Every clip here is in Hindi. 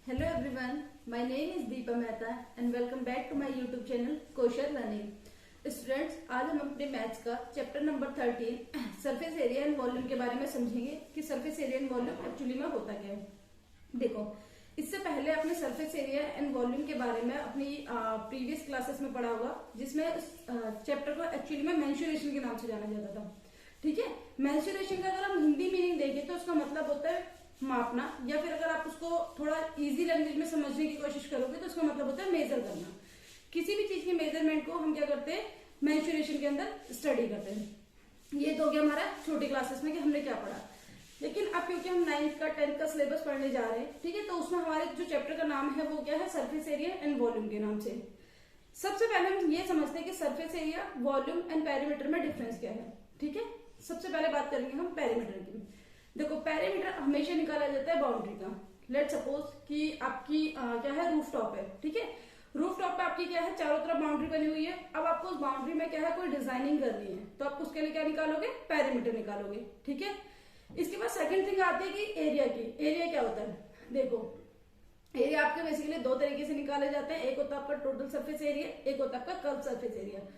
Hello everyone, my name is Deepa Mehta and welcome back to my YouTube channel Kosher Learning. Students, आज हम अपने मैथ्स का chapter number 13 surface area and volume के बारे में समझेंगे कि surface area and volume actually में होता क्या है। देखो, इससे पहले अपने सरफेस एरिया एंड वॉल्यूम के बारे में अपनी प्रीवियस क्लासेस में पढ़ा होगा, जिसमें उस चैप्टर को एक्चुअली में मेंसुरेशन के नाम से जाना जाता था। ठीक है, मेंसुरेशन का अगर हम हिंदी मीनिंग देखें तो उसका मतलब होता है मापना, या फिर अगर आप उसको थोड़ा इजी लैंग्वेज में समझने की कोशिश करोगे तो उसका मतलब होता है मेजर करना। किसी भी चीज के मेजरमेंट को हम क्या करते हैं, मेंसुरेशन के अंदर स्टडी करते हैं। ये तो हो गया हमारा छोटी क्लासेस में कि हमने क्या पढ़ा। लेकिन अब क्योंकि हम 9th का 10th का सिलेबस पढ़ने जा रहे हैं, ठीक है, तो उसमें हमारे जो चैप्टर का नाम है वो क्या है, सरफेस एरिया एंड वॉल्यूम के नाम से। सबसे पहले हम ये समझते हैं कि surface area, volume and perimeter में डिफरेंस क्या है। ठीक है, सबसे पहले बात करेंगे हम पेरीमीटर की। देखो, पेरीमीटर हमेशा निकाला जाता है बाउंड्री का। लेट सपोज कि आपकी क्या है, रूफ टॉप है। ठीक है, रूफ टॉप पे आपकी क्या है, चारों तरफ बाउंड्री बनी हुई है। अब आपको उस बाउंड्री में क्या है, कोई डिजाइनिंग करनी है, तो आप उसके लिए क्या निकालोगे, पेरीमीटर निकालोगे। ठीक है, इसके बाद सेकंड थिंग आती है कि एरिया की। एरिया क्या होता है, देखो, एरिया आपके बेसिकली दो तरीके से निकाले जाते हैं। एक होता है आपका टोटल सरफेस एरिया, एक होता है आपका curve surface area.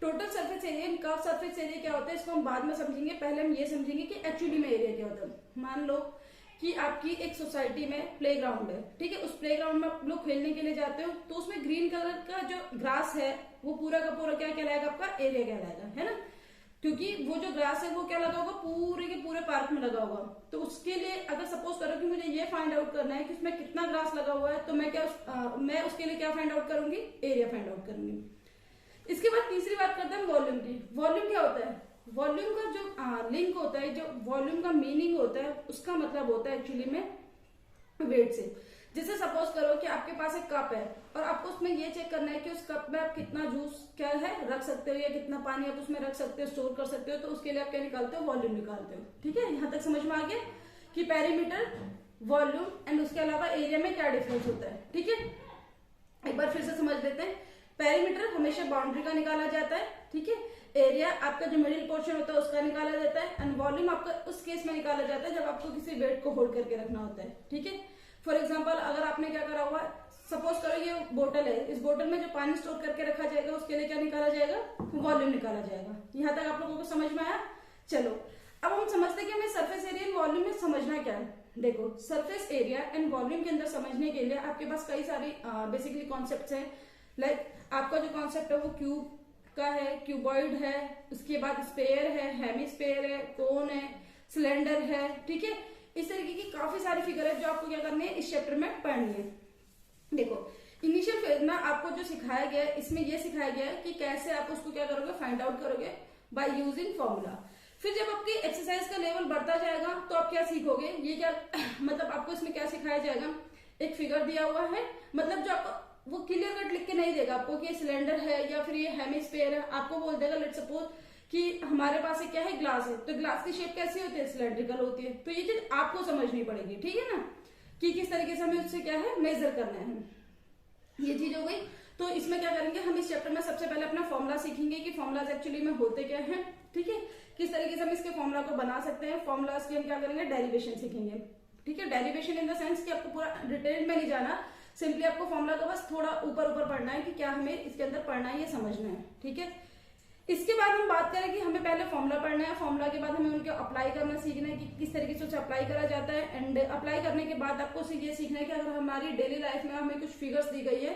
Total surface area and curve surface area क्या होता है, इसको हम बाद में समझेंगे। पहले हम ये समझेंगे कि एक्चुअली में एरिया क्या होता है। मान लो कि आपकी एक सोसाइटी में प्लेग्राउंड है। ठीक है, उस प्लेग्राउंड में आप लोग खेलने के लिए जाते हो, तो उसमें ग्रीन कलर का जो ग्रास है वो पूरा का पूरा क्या कहलाएगा, आपका एरिया कहलाएगा, है ना। क्योंकि वो जो ग्रास है वो क्या लगा होगा, पूरे के पूरे पार्क में लगा होगा। तो उसके लिए अगर सपोज करो कि मुझे ये फाइंड आउट करना है कि उसमें कितना ग्रास लगा हुआ है, तो मैं उसके लिए क्या फाइंड आउट करूंगी, एरिया फाइंड आउट करूंगी। इसके बाद तीसरी बात करते हैं वॉल्यूम की। वॉल्यूम क्या होता है, वॉल्यूम का जो लिंक होता है, जो वॉल्यूम का मीनिंग होता है, उसका मतलब होता है एक्चुअली में वेट से। जैसे सपोज करो कि आपके पास एक कप है और आपको उसमें ये चेक करना है कि उस कप में आप कितना जूस क्या है रख सकते हो, या कितना पानी आप उसमें रख सकते हो, स्टोर कर सकते हो। तो उसके लिए आप क्या निकालते हो, वॉल्यूम निकालते हो। ठीक है, यहां तक समझ में आ गया कि पेरीमीटर, वॉल्यूम एंड उसके अलावा एरिया में क्या डिफरेंस होता है। ठीक है, एक बार फिर से समझ लेते हैं। पेरीमीटर हमेशा बाउंड्री का निकाला जाता है। ठीक है, एरिया आपका जो मिडिल पोर्शन होता है उसका निकाला जाता है, एंड वॉल्यूम आपका उस केस में निकाला जाता है जब आपको किसी वेट को होल्ड करके रखना होता है। ठीक है, फॉर एग्जांपल अगर आपने क्या करा हुआ, सपोज करो ये बोतल है, इस बोतल में जो पानी स्टोर करके रखा जाएगा उसके लिए क्या निकाला जाएगा, वॉल्यूम निकाला जाएगा। यहां तक आप लोगों को समझ में आया। चलो, अब हम समझते हैं कि हमें सरफेस एरिया एंड वॉल्यूम में समझना क्या है। देखो, सरफेस एरिया एंड वॉल्यूम के अंदर समझने के लिए आपके पास कई सारी बेसिकली कॉन्सेप्ट हैं। लाइक आपका जो कॉन्सेप्ट है वो क्यूब का है, क्यूबॉइड है, उसके बाद स्पेयर है, हेमिस्फेयर है, कोन है, सिलेंडर है। ठीक है, इस तरीके की काफी सारी फिगर है जो आपको क्या करनी है, इस चैप्टर में पढ़नी है। देखो, इनिशियल फेज में आपको जो सिखाया गया है, इसमें यह सिखाया गया है कि कैसे आप उसको क्या करोगे, फाइंड आउट करोगे बाय यूजिंग फॉर्मूला। फिर जब आपकी एक्सरसाइज का लेवल बढ़ता जाएगा तो आप क्या सीखोगे, ये क्या मतलब आपको इसमें क्या सिखाया जाएगा, एक फिगर दिया हुआ है, मतलब जो आपको वो क्लियर कट लिख के नहीं देगा आपको कि ये सिलेंडर है या फिर ये हेमिस्फेयर है। आपको बोल देगा लेट सपोज कि हमारे पास क्या है, ग्लास है, तो ग्लास की शेप कैसी होती है, सिलेंड्रिकल होती है। तो ये चीज आपको समझनी पड़ेगी। ठीक है ना, कि किस तरीके से हमें उससे क्या है, मेजर करना है। ये चीज हो गई। तो इसमें क्या करेंगे, हम इस चैप्टर में सबसे पहले अपना फॉर्मुला सीखेंगे कि फॉर्मुलाज एक्चुअली में होते क्या है। ठीक है, किस तरीके से हम इसके फॉर्मुला को बना सकते हैं। फॉर्मुलाज की हम क्या करेंगे, डेरिवेशन सीखेंगे। ठीक है, डेरिवेशन इन द सेंस कि आपको पूरा डिटेल में नहीं जाना, सिंपली आपको फॉर्मुला का बस थोड़ा ऊपर ऊपर पढ़ना है कि क्या हमें इसके अंदर पढ़ना है, ये समझना है। ठीक है, इसके बाद हम बात करें कि हमें पहले फॉर्मुला पढ़ना है, फॉर्मुला के बाद हमें उनके अप्लाई करना सीखना है कि किस तरीके से उसे अप्लाई करा जाता है। एंड अप्लाई करने के बाद आपको ये सीखना है कि अगर हमारी डेली लाइफ में हमें कुछ फिगर्स दी गई है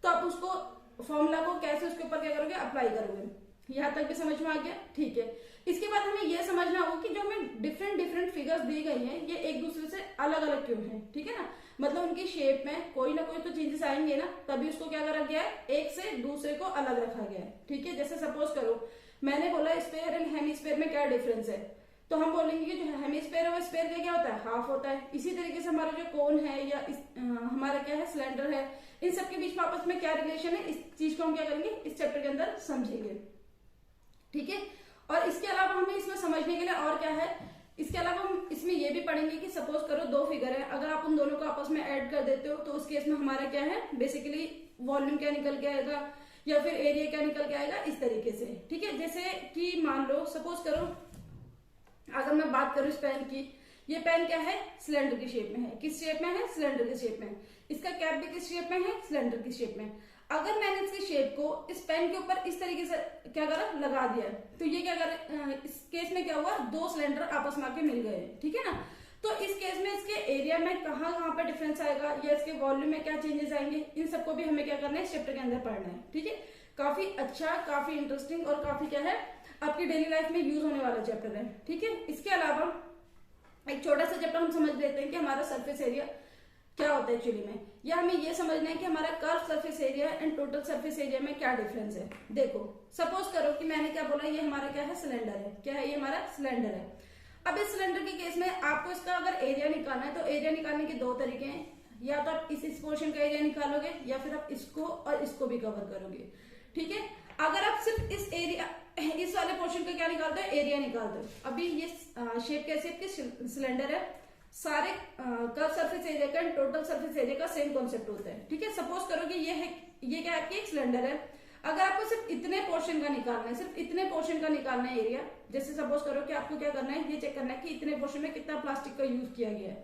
तो आप उसको फॉर्मुला को कैसे उसके ऊपर क्या करोगे, अप्लाई करोगे। यहां तक भी समझ में आ गया। ठीक है, इसके बाद हमें यह समझना होगा कि जो हमें डिफरेंट डिफरेंट फिगर्स दी गई हैं ये एक दूसरे से अलग अलग क्यों हैं। ठीक है ना, मतलब उनकी शेप में कोई ना कोई तो चेंजेस आएंगे ना, तभी उसको क्या करा गया है, एक से दूसरे को अलग रखा गया है। ठीक है, जैसे सपोज करो मैंने बोला स्पेयर एंड हेमिस्फेयर में क्या डिफरेंस है, तो हम बोलेंगे कि जो हेमिस्फेयर है वो स्पेयर का क्या होता है, हाफ होता है। इसी तरीके से हमारा जो कोन है या हमारा क्या है, सिलेंडर है, इन सबके बीच में आपस में क्या रिलेशन है, इस चीज को हम क्या करेंगे, इस चैप्टर के अंदर समझेंगे। ठीक है, और इसके अलावा हमें इसमें समझने के लिए और क्या है, इसके अलावा हम इसमें ये भी पढ़ेंगे कि सपोज करो दो फिगर है, अगर आप उन दोनों को आपस में ऐड कर देते हो तो उस केस में हमारा क्या है, बेसिकली वॉल्यूम क्या निकल के आएगा या फिर एरिया क्या निकल के आएगा, इस तरीके से। ठीक है, जैसे कि मान लो सपोज करो अगर मैं बात करूं इस पेन की, ये पेन क्या है, सिलेंडर की शेप में है। किस शेप में है, सिलेंडर की शेप में। इसका कैप भी किस शेप में है, सिलेंडर की शेप में। अगर मैंने इसकी शेप को इस पेन के ऊपर इस तरीके से क्या करा, लगा दिया, तो ये क्या कर, इस केस में क्या हुआ, दो सिलेंडर आपस में आके मिल गए, ठीक है ना। तो इस केस में इसके एरिया में कहाँ कहाँ पर डिफरेंस आएगा या इसके वॉल्यूम में क्या चेंजेस आएंगे, इन सबको भी हमें क्या करना है, इस चैप्टर के अंदर पढ़ना है, ठीक है। काफी अच्छा, काफी इंटरेस्टिंग और काफी क्या है, आपकी डेली लाइफ में यूज होने वाला चैप्टर है, ठीक है। इसके अलावा एक छोटा सा चैप्टर हम समझ लेते हैं कि हमारा सरफेस एरिया क्या होता है एक्चुअली में, या हमें ये समझना है कि हमारा curve surface area and total surface area में क्या डिफरेंस है। देखो सपोज करो कि मैंने क्या बोला, ये हमारा क्या है, सिलेंडर है। क्या है, ये हमारा सिलेंडर है। अब इस सिलेंडर के केस में आपको इसका अगर एरिया निकालना है तो एरिया निकालने के दो तरीके हैं, या तो आप इस पोर्शन का एरिया निकालोगे या फिर आप इसको और इसको भी कवर करोगे, ठीक है। अगर आप सिर्फ इस एरिया, इस वाले पोर्शन का क्या निकालते हो, एरिया निकालते हो। अभी ये शेप कैसे की सिलेंडर है, सारे कर्व सरफेस एरिया का टोटल सरफेस एरिया का सेम कॉन्सेप्ट होता है, ठीक है। सपोज करो कि ये है, ये क्या आपकी एक सिलेंडर है। अगर आपको सिर्फ इतने पोर्शन का निकालना है, सिर्फ इतने पोर्शन का निकालना है एरिया, जैसे सपोज करो कि आपको क्या करना है, ये चेक करना है कि इतने पोर्शन में कितना प्लास्टिक का यूज किया गया है,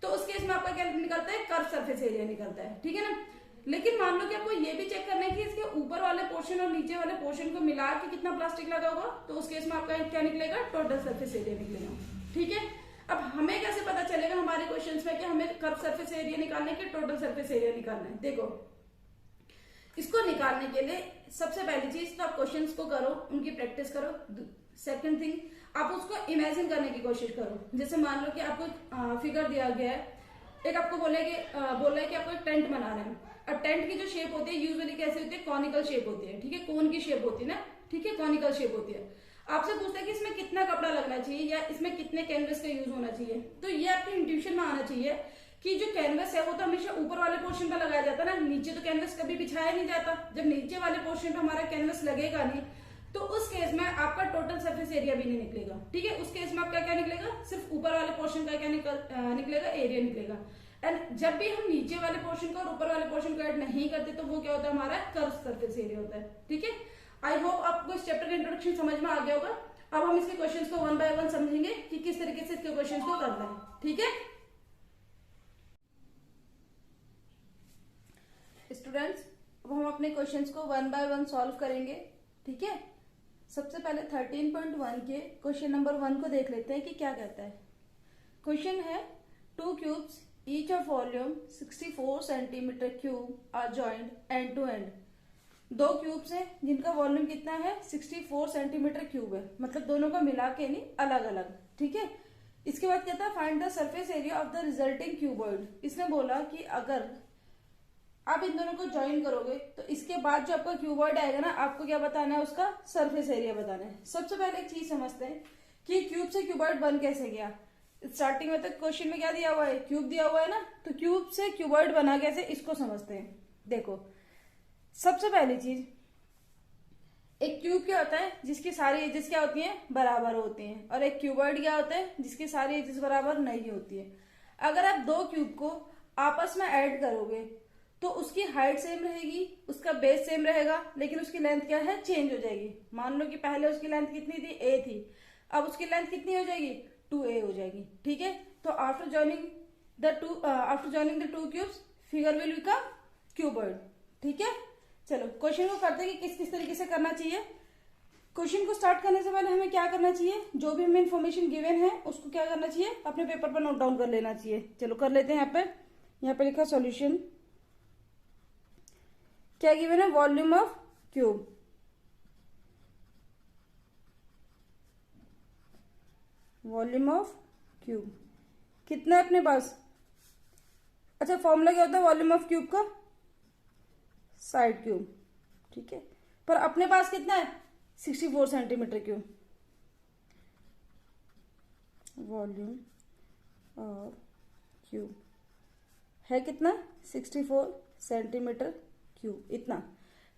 तो उस केस में आपका क्या निकलता है, कर्व सरफेस एरिया निकलता है, ठीक है ना। लेकिन मान लो कि आपको ये भी चेक करना है कि इसके ऊपर वाले पोर्शन और नीचे वाले पोर्शन को मिला के कितना प्लास्टिक लगा होगा, तो उस केस में आपका क्या निकलेगा, टोटल सरफेस एरिया निकलेगा, ठीक है। अब हमें कैसे पता चलेगा हमारे क्वेश्चंस में कि हमें कर्व सरफेस एरिया निकालना है कि टोटल सरफेस एरिया निकालना है। देखो इसको निकालने के लिए सबसे पहली चीज तो आप क्वेश्चंस को करो, उनकी प्रैक्टिस करो। सेकंड थिंग, आप उसको इमेजिन करने की कोशिश करो। जैसे मान लो कि आपको फिगर दिया गया है, एक आपको बोला है कि आपको एक टेंट बना रहे हैं। अब टेंट की जो शेप होती है यूजुअली कैसे होती है, कॉनिकल शेप होती है, ठीक है, कोन की शेप होती है ना, ठीक है, कॉनिकल शेप होती है। आपसे पूछता है कि इसमें कितना कपड़ा लगना चाहिए या इसमें कितने कैनवस का यूज होना चाहिए, तो ये आपके इंट्यूशन में आना चाहिए कि जो कैनवस है वो तो हमेशा ऊपर वाले पोर्शन पर लगाया जाता है ना, नीचे तो कैनवस कभी बिछाया नहीं जाता। जब नीचे वाले पोर्शन पर हमारा कैनवस लगेगा नहीं, तो उस केस में आपका टोटल सरफेस एरिया भी नहीं निकलेगा, ठीक है। उस केस में आपका क्या निकलेगा, सिर्फ ऊपर वाले पोर्शन का क्या निकलेगा, एरिया निकलेगा। एंड जब भी हम नीचे वाले पोर्शन को और ऊपर वाले पोर्शन को ऐड नहीं करते तो वो क्या होता है, हमारा कर्व सरफेस एरिया होता है, ठीक है। आई होप आपको इस चैप्टर का इंट्रोडक्शन समझ में आ गया होगा। अब हम इसके क्वेश्चंस को वन बाय वन समझेंगे कि किस तरीके से इसके क्वेश्चंस को करना है, ठीक है स्टूडेंट्स। अब हम अपने क्वेश्चंस को वन बाय वन सॉल्व करेंगे, ठीक है। सबसे पहले 13.1 के क्वेश्चन नंबर 1 को देख लेते हैं कि क्या कहता है। क्वेश्चन है, 2 cubes each of volume 64 centimetre cube are joint end to end. दो क्यूब्स हैं जिनका वॉल्यूम कितना है, 64 सेंटीमीटर क्यूब है, मतलब दोनों को मिला के नहीं, अलग अलग, ठीक है। इसके बाद कहता है find the surface area of the resulting cuboid. इसने बोला कि अगर आप इन दोनों को ज्वाइन करोगे तो इसके बाद जो आपका क्यूबॉइड आएगा ना, आपको क्या बताना है, उसका सरफेस एरिया बताना है। सबसे पहले एक चीज समझते हैं कि क्यूब से क्यूबॉइड बन कैसे गया। स्टार्टिंग में तो क्वेश्चन में क्या दिया हुआ है, क्यूब दिया हुआ है ना, तो क्यूब से क्यूबॉइड बना कैसे, इसको समझते हैं। देखो सबसे पहली चीज, एक क्यूब क्या होता है जिसकी सारी एजेस क्या होती हैं, बराबर होती हैं, और एक क्यूबॉइड क्या होता है जिसकी सारी एजेस बराबर नहीं होती है। अगर आप दो क्यूब को आपस में ऐड करोगे तो उसकी हाइट सेम रहेगी, उसका बेस सेम रहेगा, लेकिन उसकी लेंथ क्या है, चेंज हो जाएगी। मान लो कि पहले उसकी लेंथ कितनी थी, a थी, अब उसकी लेंथ कितनी हो जाएगी, 2a हो जाएगी, ठीक है। तो after joining the two cubes figure will become cuboid, ठीक है। चलो क्वेश्चन को करते हैं कि किस किस तरीके से करना चाहिए। क्वेश्चन को स्टार्ट करने से पहले हमें क्या करना चाहिए, जो भी हमें इन्फॉर्मेशन गिवन है उसको क्या करना चाहिए, अपने पेपर पर नोट डाउन कर लेना चाहिए। चलो कर लेते हैं। यहाँ पे लिखा सॉल्यूशन, क्या गिवन है, volume of cube, volume of cube कितना है अपने पास। अच्छा फॉर्मूला क्या होता है वॉल्यूम ऑफ क्यूब का, साइड क्यूब, ठीक है। पर अपने पास कितना है, 64 centimetre cube, volume of cube है कितना, 64 सेंटीमीटर क्यूब, इतना,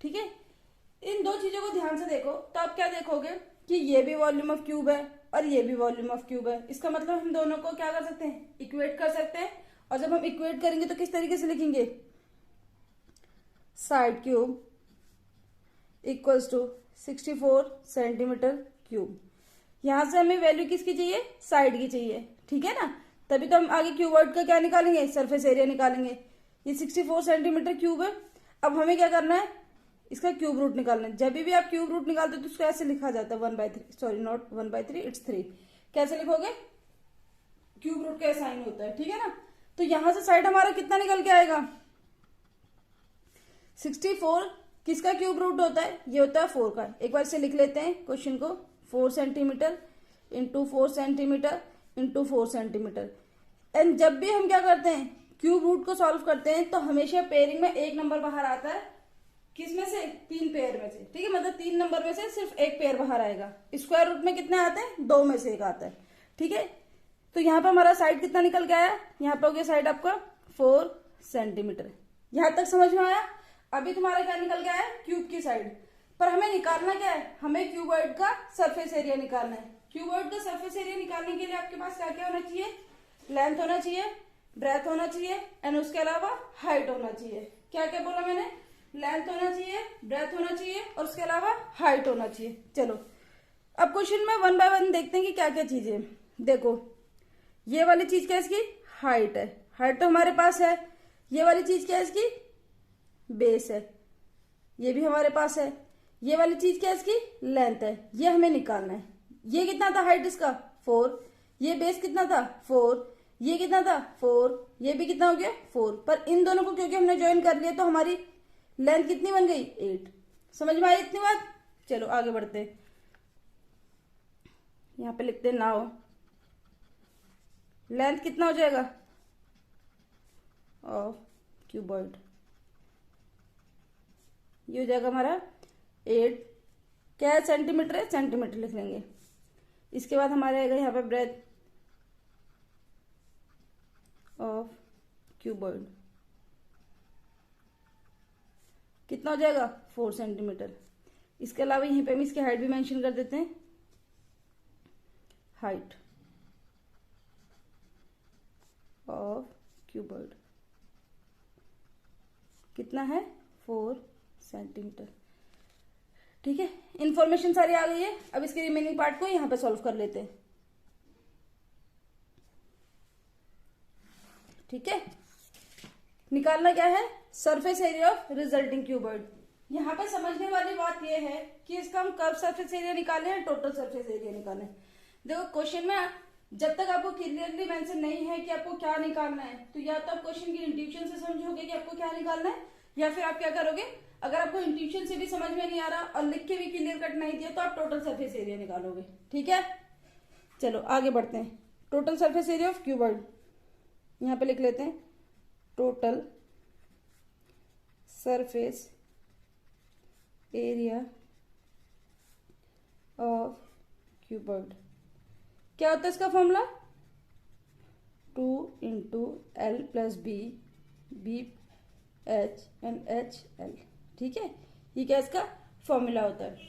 ठीक है। इन दो चीजों को ध्यान से देखो तो आप क्या देखोगे कि ये भी वॉल्यूम ऑफ क्यूब है और ये भी वॉल्यूम ऑफ क्यूब है। इसका मतलब हम दोनों को क्या कर सकते हैं, इक्वेट कर सकते हैं। और जब हम इक्वेट करेंगे तो किस तरीके से लिखेंगे, side cube equals to 64 centimetre cube. यहां से हमें वैल्यू किसकी चाहिए, साइड की चाहिए, ठीक है ना। तभी तो हम आगे क्यूबॉइड का क्या निकालेंगे, सरफेस एरिया निकालेंगे। ये 64 सेंटीमीटर क्यूब है। अब हमें क्या करना है, इसका क्यूब रूट निकालना है। जब भी आप क्यूब रूट निकालते हो तो उसको ऐसे लिखा जाता है 1/3, सॉरी नॉट 1/3, इट्स 3। कैसे लिखोगे, क्यूब रूट का साइन होता है, ठीक है ना। तो यहां से साइड हमारा कितना निकल के आएगा, 64 किसका क्यूब रूट होता है, ये होता है 4 का। एक बार इसे लिख लेते हैं क्वेश्चन को, 4 centimetre into 4 centimetre into 4 centimetre. And जब भी हम क्या करते हैं, क्यूब रूट को सॉल्व करते हैं, तो हमेशा पेयरिंग में एक नंबर बाहर आता है, किस में से, 3 पेयर में से, ठीक है। मतलब 3 नंबर में से सिर्फ एक पेयर बाहर आएगा। स्क्वायर रूट में कितने आते हैं, 2 में से एक आता है, ठीक है। तो यहाँ पे हमारा साइड कितना निकल के आया, यहाँ पे हो गया साइड आपका 4 सेंटीमीटर। यहां तक समझ में आया। अभी तुम्हारा क्या निकल के आया, क्यूब की साइड। पर हमें निकालना क्या है, हमें क्यूबॉइड का सरफेस एरिया निकालना है। क्यूबॉइड का सरफेस एरिया निकालने के लिए आपके पास क्या क्या होना चाहिए, लेंथ होना चाहिए, ब्रेथ होना चाहिए, एंड उसके अलावा हाइट होना चाहिए। क्या क्या बोला मैंने, लेंथ होना चाहिए, ब्रेथ होना चाहिए, और उसके अलावा हाइट होना चाहिए। चलो अब क्वेश्चन में 1 बाय 1 देखते हैं कि क्या क्या चीजें। देखो ये वाली चीज क्या है, इसकी हाइट है, हाइट तो हमारे पास है। ये वाली चीज क्या है, इसकी बेस है, ये भी हमारे पास है। ये वाली चीज क्या है, इसकी लेंथ है, ये हमें निकालना है। ये कितना था हाइट इसका, 4। ये बेस कितना था, 4। ये कितना था, 4। ये भी कितना हो गया, 4। पर इन दोनों को क्योंकि हमने ज्वाइन कर लिया तो हमारी लेंथ कितनी बन गई, 8। समझ में आई इतनी बात। चलो आगे बढ़ते हैं। यहां पे लिखते हैं नाउ लेंथ कितना हो जाएगा ऑफ क्यूबॉइड, ये हो जाएगा हमारा 8। क्या है, सेंटीमीटर है, सेंटीमीटर लिख लेंगे। इसके बाद हमारे आएगा यहाँ पे ब्रेथ ऑफ क्यूबॉइड, कितना हो जाएगा, 4 सेंटीमीटर। इसके अलावा यहीं पे हम इसकी हाइट भी मेंशन कर देते हैं, हाइट ऑफ क्यूबॉइड कितना है, 4 सेंटीमीटर। ठीक है, इंफॉर्मेशन सारी आ गई है। अब इसके रिमेनिंग पार्ट को यहां पे सॉल्व कर लेते हैं। ठीक है, निकालना क्या है, surface area of resulting cuboid. यहां पे समझने वाली बात यह है कि इसका हम कर्व सरफेस एरिया निकालें या टोटल सरफेस एरिया निकालें। देखो क्वेश्चन में जब तक आपको क्लियरली मेंशन नहीं है कि आपको क्या निकालना है, तो या तो आप क्वेश्चन की इंट्यूशन से समझोगे कि आपको क्या निकालना है, या फिर आप क्या करोगे, अगर आपको इंट्यूशन से भी समझ में नहीं आ रहा और लिख के भी क्लियर कट नहीं दिया तो आप टोटल सरफेस एरिया निकालोगे। ठीक है, चलो आगे बढ़ते हैं। Total surface area of cuboid यहां पे लिख लेते हैं, total surface area of cuboid. क्या होता है इसका formula, 2 into L plus B, B H and H L. ठीक है, ये क्या इसका फॉर्मूला होता है।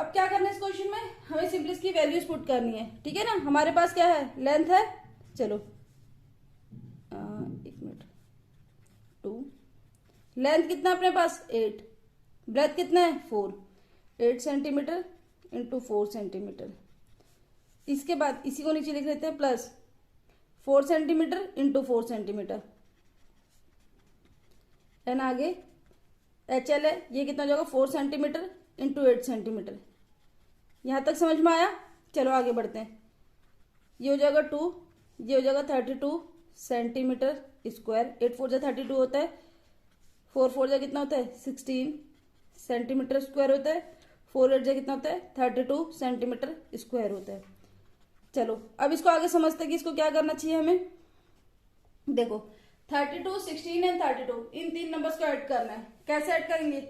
अब क्या करना है इस क्वेश्चन में, हमें सिंपली इसकी वैल्यूज पुट करनी है। ठीक है ना, हमारे पास क्या है, लेंथ है, चलो एक मिनट, 2, लेंथ कितना अपने पास 8, ब्रेथ कितना है 4, 8 सेंटीमीटर इंटू 4 सेंटीमीटर। इसके बाद इसी को नीचे लिख लेते हैं plus 4 centimetre into 4 centimetre, and आगे एच एल है, ये कितना हो जाएगा 4 सेंटीमीटर इंटू 8 सेंटीमीटर। यहां तक समझ में आया। चलो आगे बढ़ते हैं। ये हो जाएगा 2, ये हो जाएगा 32 सेंटीमीटर स्क्वायर। 8 4 जा 32 होता है, 4 4 जा कितना होता है 16 सेंटीमीटर स्क्वायर होता है, 4 8 जा कितना होता है 32 सेंटीमीटर स्क्वायर होता है। चलो अब इसको आगे समझते हैं कि इसको क्या करना चाहिए हमें। देखो 32, 16 एंड 32 इन 3 नंबर्स को ऐड करना है। कैसे ऐड करेंगे,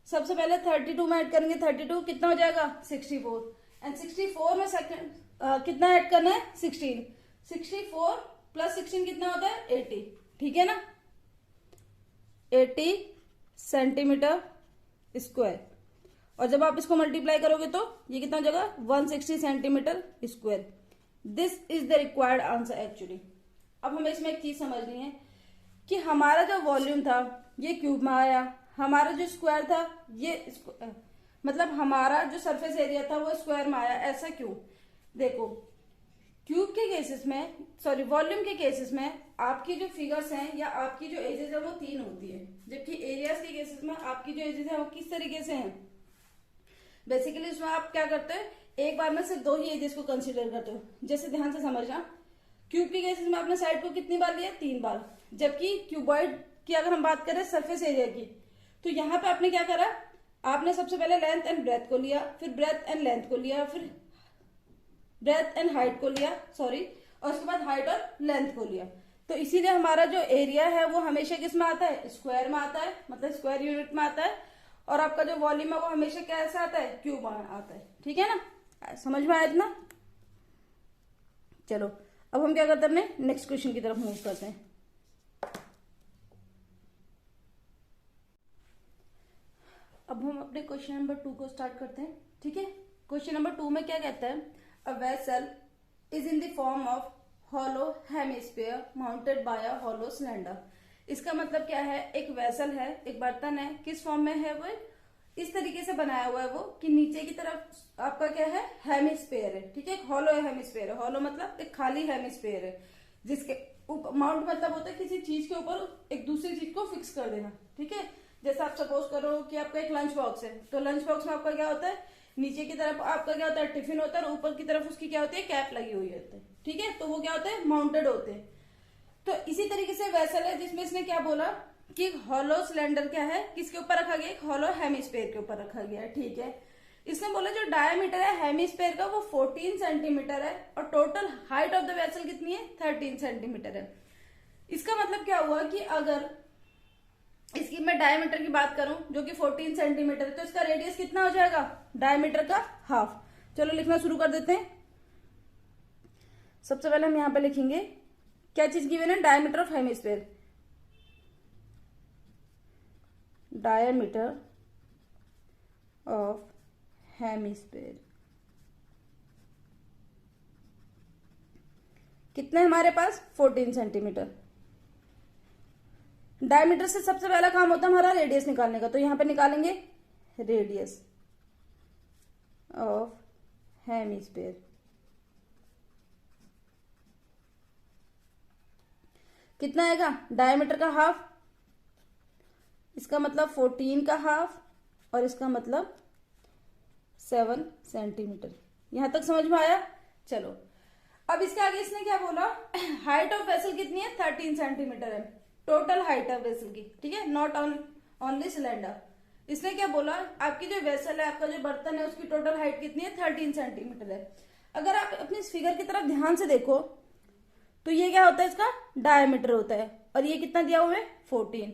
सबसे पहले 32 में ऐड करेंगे, 32 कितना हो जाएगा 64, एंड 64 में सेकंड कितना ऐड करना है 16, 64 प्लस 16 कितना होता है 80। ठीक है ना, 80 सेंटीमीटर स्क्वायर, और जब आप इसको मल्टीप्लाई करोगे तो ये कितना हो जाएगा 160 centimetre square. This is the required answer actually. अब हमें इसमें एक चीज समझनी है कि हमारा जो वॉल्यूम था ये क्यूब में आया, हमारा जो स्क्वायर था ये मतलब हमारा जो सरफेस एरिया था वो स्क्वायर में आया। ऐसा क्यों, देखो क्यूब के केसेस में, सॉरी वॉल्यूम के केसेस में आपकी जो फिगर्स हैं या आपकी जो एजेस है वो 3 होती है, जबकि एरियाज के केसेस में आपकी जो एजेस है वो किस तरीके से हैं। बेसिकली इसमें आप क्या करते हैं, एक बार में सिर्फ 2 ही एजेस को कंसिडर करते हो। जैसे ध्यान से समझना, क्यूब के केसेस में आपने साइड को कितनी बार लिया, 3 बार, जबकि क्यूबॉइड की अगर हम बात करें सरफेस एरिया की, तो यहाँ पे आपने क्या करा, आपने सबसे पहले लेंथ एंड ब्रेथ को लिया, फिर ब्रेथ एंड लेंथ को लिया, फिर ब्रेथ एंड हाइट को लिया, सॉरी, और उसके बाद हाइट और लेंथ को लिया। तो इसीलिए हमारा जो एरिया है वो हमेशा किस में आता है, स्क्वायर में आता है, मतलब स्क्वायर यूनिट में आता है। और आपका जो वॉल्यूम है वो हमेशा कैसे आता है, क्यूब में आता है। ठीक है ना, समझ में आया इतना। चलो अब हम क्या करते हैं, अपने नेक्स्ट क्वेश्चन की तरफ मूव करते हैं। अब हम अपने क्वेश्चन नंबर 2 को स्टार्ट करते हैं। ठीक है, क्वेश्चन नंबर 2 में क्या कहता है, a vessel is in the form of hollow hemisphere mounted by a hollow cylinder. इसका मतलब क्या है, एक वेसल है, एक बर्तन है, किस फॉर्म में है, वो इस तरीके से बनाया हुआ है वो कि नीचे की तरफ आपका क्या है, हेमिस्फीयर है। ठीक है, हॉलो हेमिस्फीयर है, हॉलो मतलब एक खाली हेमिस्फीयर है, जिसके माउंट मतलब होता है किसी चीज के ऊपर एक दूसरी चीज को फिक्स कर देना। ठीक है, जैसे आप सपोज करो कि आपका एक लंच बॉक्स है, तो लंच बॉक्स में आपका क्या होता है, नीचे की तरफ आपका क्या होता है, टिफिन होता है, और ऊपर की तरफ उसकी क्या होती है, कैप लगी हुई होती है। ठीक है, तो वो क्या होते हैं, माउंटेड होते हैं। तो इसी तरीके से वेसल है जिसमें इसने क्या बोला कि हॉलो सिलेंडर क्या है, किसके ऊपर रखा गया, एक हॉलो हेमिस्फीयर के ऊपर रखा गया है। ठीक है, इसने बोला जो डायमीटर है हेमिस्फीयर का वो 14 सेंटीमीटर है, और total height of the vessel कितनी है, 13 सेंटीमीटर है। इसका मतलब क्या हुआ कि अगर इसकी मैं डायमीटर की बात करूं जो कि 14 सेंटीमीटर है, तो इसका रेडियस कितना हो जाएगा, डायमीटर का हाफ। चलो लिखना शुरू कर देते हैं। सबसे पहले हम यहां पे लिखेंगे क्या चीज गिवन है, diameter of hemisphere, diameter of hemisphere कितना है हमारे पास, 14 सेंटीमीटर। डायमीटर से सबसे पहला काम होता है हमारा रेडियस निकालने का, तो यहां पे निकालेंगे रेडियस ऑफ हेमिस्फीयर। कितना आएगा, डायमीटर का हाफ, इसका मतलब 14 का हाफ, और इसका मतलब 7 सेंटीमीटर। यहां तक समझ में आया। चलो अब इसके आगे इसने क्या बोला, हाइट ऑफ वेसल कितनी है, 13 सेंटीमीटर है, टोटल हाइट ऑफ वेसल की। ठीक है, नॉट ओनली सिलेंडर। इसने क्या बोला, आपकी जो वेसल है, आपका जो बर्तन है, उसकी टोटल हाइट कितनी है, 13 सेंटीमीटर है। अगर आप अपनी इस फिगर की तरफ ध्यान से देखो तो ये क्या होता है, इसका डायमीटर होता है, और ये कितना दिया हुआ है, 14।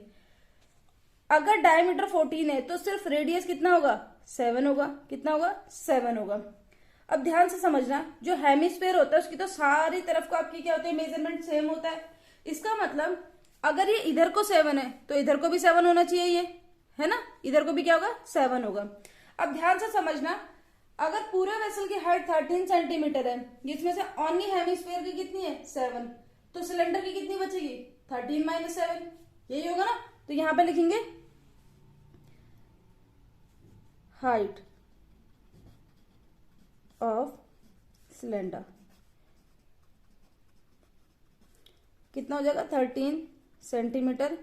अगर डायमीटर 14 है तो सिर्फ रेडियस कितना होगा, 7 होगा। कितना होगा, 7 होगा। अब ध्यान से समझना, जो हेमिस्फीयर होता है उसकी तो सारी तरफ को आपकी क्या होती है, मेजरमेंट सेम होता है। इसका मतलब अगर ये इधर को 7 है तो इधर को भी 7 होना चाहिए, ये है ना, इधर को भी क्या होगा, 7 होगा। अब ध्यान से समझना, अगर पूरे वेसल की हाइट 13 सेंटीमीटर है, जिसमें से ओनली हेमिस्फीयर की कितनी है, 7, तो सिलेंडर की कितनी बचेगी, 13 माइनस 7, यही होगा ना। तो यहां पे लिखेंगे हाइट ऑफ सिलेंडर कितना हो जाएगा, 13 centimetre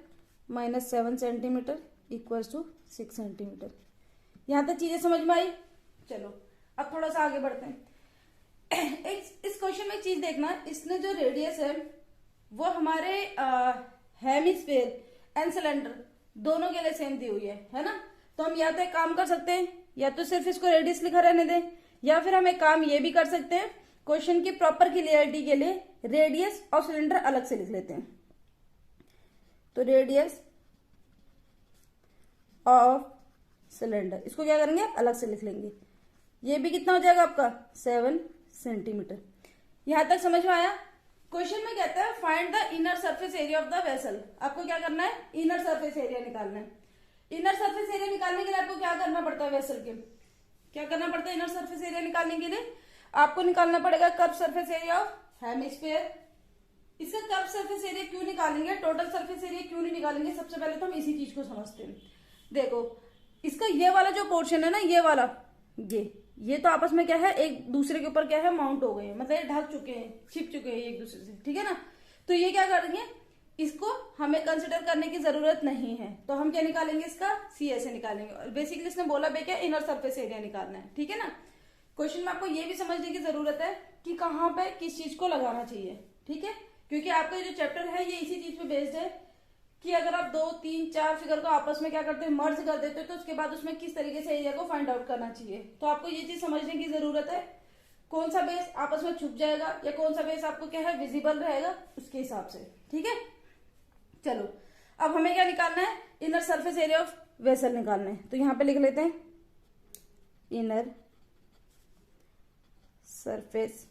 minus 7 centimetre equals to 6 centimetre. यहां तक चीजें समझ में आई। चलो अब थोड़ा सा आगे बढ़ते हैं। इस क्वेश्चन में एक चीज देखना, इसने जो रेडियस है वो हमारे हेमिस्फीयर एंड सिलेंडर दोनों के लिए सेम दी हुई है ना। तो हम या तो एक काम कर सकते हैं, या तो सिर्फ इसको रेडियस लिखा रहने दें, या फिर हम एक काम ये भी कर सकते हैं, क्वेश्चन की प्रॉपर क्लियरिटी के लिए रेडियस और सिलेंडर अलग से लिख लेते हैं। तो रेडियस ऑफ सिलेंडर, इसको क्या करेंगे, अलग से लिख लेंगे। ये भी कितना हो जाएगा आपका, 7 सेंटीमीटर। यहां तक समझ में आया। क्वेश्चन में कहता है find the inner surface area of the vessel. आपको क्या करना है, इनर सरफेस एरिया निकालना है। इनर सरफेस एरिया निकालने के लिए आपको क्या करना पड़ता है, वेसल के क्या करना पड़ता है, इनर सरफेस एरिया निकालने के लिए आपको निकालना पड़ेगा curve surface area of hemisphere. इसका कर्व सरफेस एरिया क्यों निकालेंगे, टोटल सरफेस एरिया क्यों नहीं निकालेंगे, सबसे पहले तो हम इसी चीज को समझते हैं। देखो इसका ये वाला जो पोर्शन है ना, ये वाला, ये तो आपस में क्या है, एक दूसरे के ऊपर क्या है, माउंट हो गए हैं, मतलब ये ढक चुके हैं, छिप चुके हैं एक दूसरे से, ठीक है ना। तो ये क्या करेंगे, इसको हमें कंसिडर करने की जरूरत नहीं है। तो हम क्या निकालेंगे, इसका सी ऐसे निकालेंगे। और बेसिकली इसने बोला भी क्या, इनर सरफेस एरिया निकालना है, ठीक है ना। क्वेश्चन में आपको ये भी समझने की जरूरत है कि कहाँ पे किस चीज को लगाना चाहिए, ठीक है, क्योंकि आपका जो चैप्टर है ये इसी चीज पे बेस्ड है कि अगर आप 2, 3, 4 फिगर को आपस में क्या करते हैं, मर्ज कर देते हो, तो उसके बाद उसमें किस तरीके से एरिया को फाइंड आउट करना चाहिए। तो आपको ये चीज समझने की जरूरत है, कौन सा बेस आपस में छुप जाएगा या कौन सा बेस आपको क्या है, विजिबल रहेगा, उसके हिसाब से, ठीक है। चलो अब हमें क्या निकालना है, inner surface area of vessel निकालना है। तो यहां पे लिख लेते हैं inner surface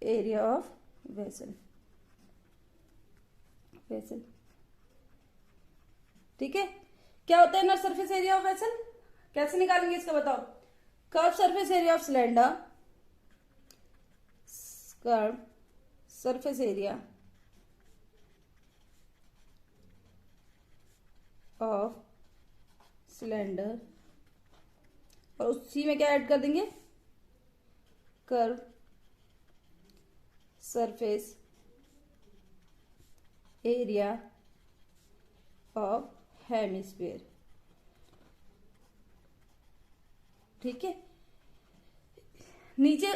area of vessel, vessel, ठीक है। क्या होता है inner surface area of vessel, कैसे निकालेंगे इसका बताओ। Curve surface area of cylinder, curve surface area of cylinder, और उसी में क्या ऐड कर देंगे, curve surface area of hemisphere, ठीक है। नीचे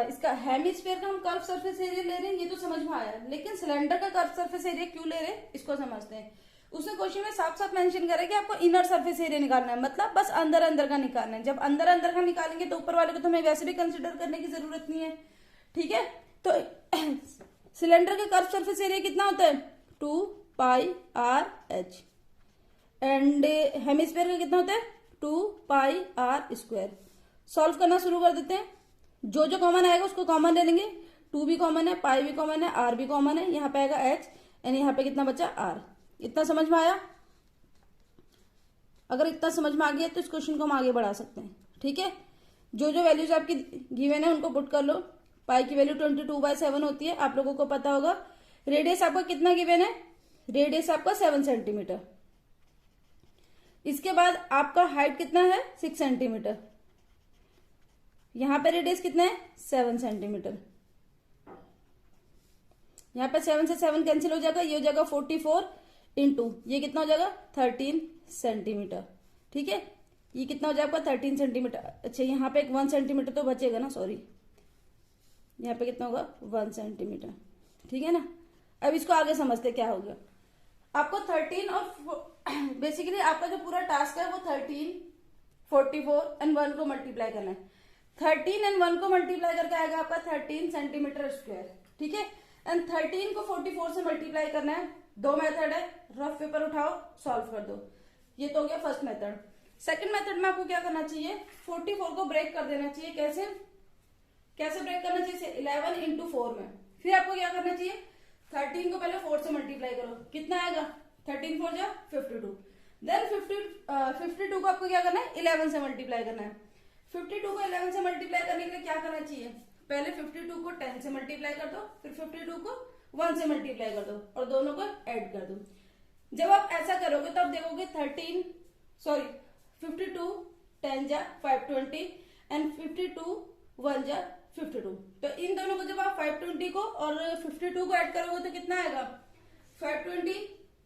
इसका हेमिस्फीयर का हम कर्व सरफेस एरिया ले रहे हैं, ये तो समझ में आया, लेकिन सिलेंडर का कर्व सरफेस एरिया क्यों ले रहे हैं, इसको समझते हैं। उसने क्वेश्चन में साफ साफ मेंशन करा कि आपको इनर सरफेस एरिया निकालना है, मतलब बस अंदर अंदर का निकालना है। जब अंदर अंदर का निकालेंगे तो ऊपर वाले को तो हमें वैसे भी कंसिडर करने की जरूरत नहीं है, ठीक है। तो सिलेंडर का कर्व सरफेस एरिया कितना होता है, 2πr/h, एंड हेमिस्फीयर का कितना होता है, 2πr²। सॉल्व करना शुरू कर देते हैं। जो जो कॉमन आएगा उसको कॉमन ले लेंगे, 2 भी कॉमन है, पाई भी कॉमन है, आर भी कॉमन है, यहाँ पे आएगा h, एंड यहाँ पे कितना बचा, r। इतना समझ में आया। अगर इतना समझ में आ गया तो इस क्वेश्चन को हम आगे बढ़ा सकते हैं, ठीक है। जो जो वैल्यूज आपकी गिवन है उनको पुट कर लो। पाई की वैल्यू 22/7 होती है, आप लोगों को पता होगा। रेडियस आपका कितना गिवन है, रेडियस आपका 7 सेंटीमीटर। इसके बाद आपका हाइट कितना है, 6 सेंटीमीटर। यहां पे रेडियस कितना है, 7 सेंटीमीटर। यहां पे 7 से 7 कैंसिल हो जाएगा, ये हो जाएगा 44 इंटू ये कितना हो जाएगा, 13 सेंटीमीटर, ठीक है। ये कितना हो जाएगा, 13 सेंटीमीटर। अच्छा यहाँ पे एक 1 सेंटीमीटर तो बचेगा ना, सॉरी, यहाँ पे कितना होगा, 1 सेंटीमीटर, ठीक है ना। अब इसको आगे समझते क्या हो गया। आपको 13 और बेसिकली आपका जो पूरा टास्क है वो 13, 44 एंड 1 को मल्टीप्लाई करना है। 13 एंड 1 को मल्टीप्लाई करके आएगा आपका 13 सेंटीमीटर स्क्वायर, ठीक है। एंड 13 को 44 से मल्टीप्लाई करना है। दो मेथड है, रफ पेपर उठाओ, सॉल्व कर दो। ये तो हो गया फर्स्ट मेथड। सेकंड मेथड में आपको क्या करना चाहिए, 44 को ब्रेक कर देना चाहिए। कैसे कैसे ब्रेक करना चाहिए, 11 इंटू 4 में। फिर आपको क्या करना चाहिए, 13 को पहले 4 से मल्टीप्लाई करो, कितना आएगा, 13 4 जा 52। देन 52 को आपको क्या करना है, 11 से मल्टीप्लाई करना है। 52 को 11 से मल्टीप्लाई करने के लिए क्या करना चाहिए, पहले 52 को 10 से मल्टीप्लाई कर दो, फिर 52 को 1 से मल्टीप्लाई कर दो और दोनों को ऐड कर दो। जब आप ऐसा करोगे तो आप देखोगे 52 10 जा 520 एंड 52 1 जा 52। तो इन दोनों को जब आप 520 को और 52 को ऐड करोगे तो कितना आएगा, 520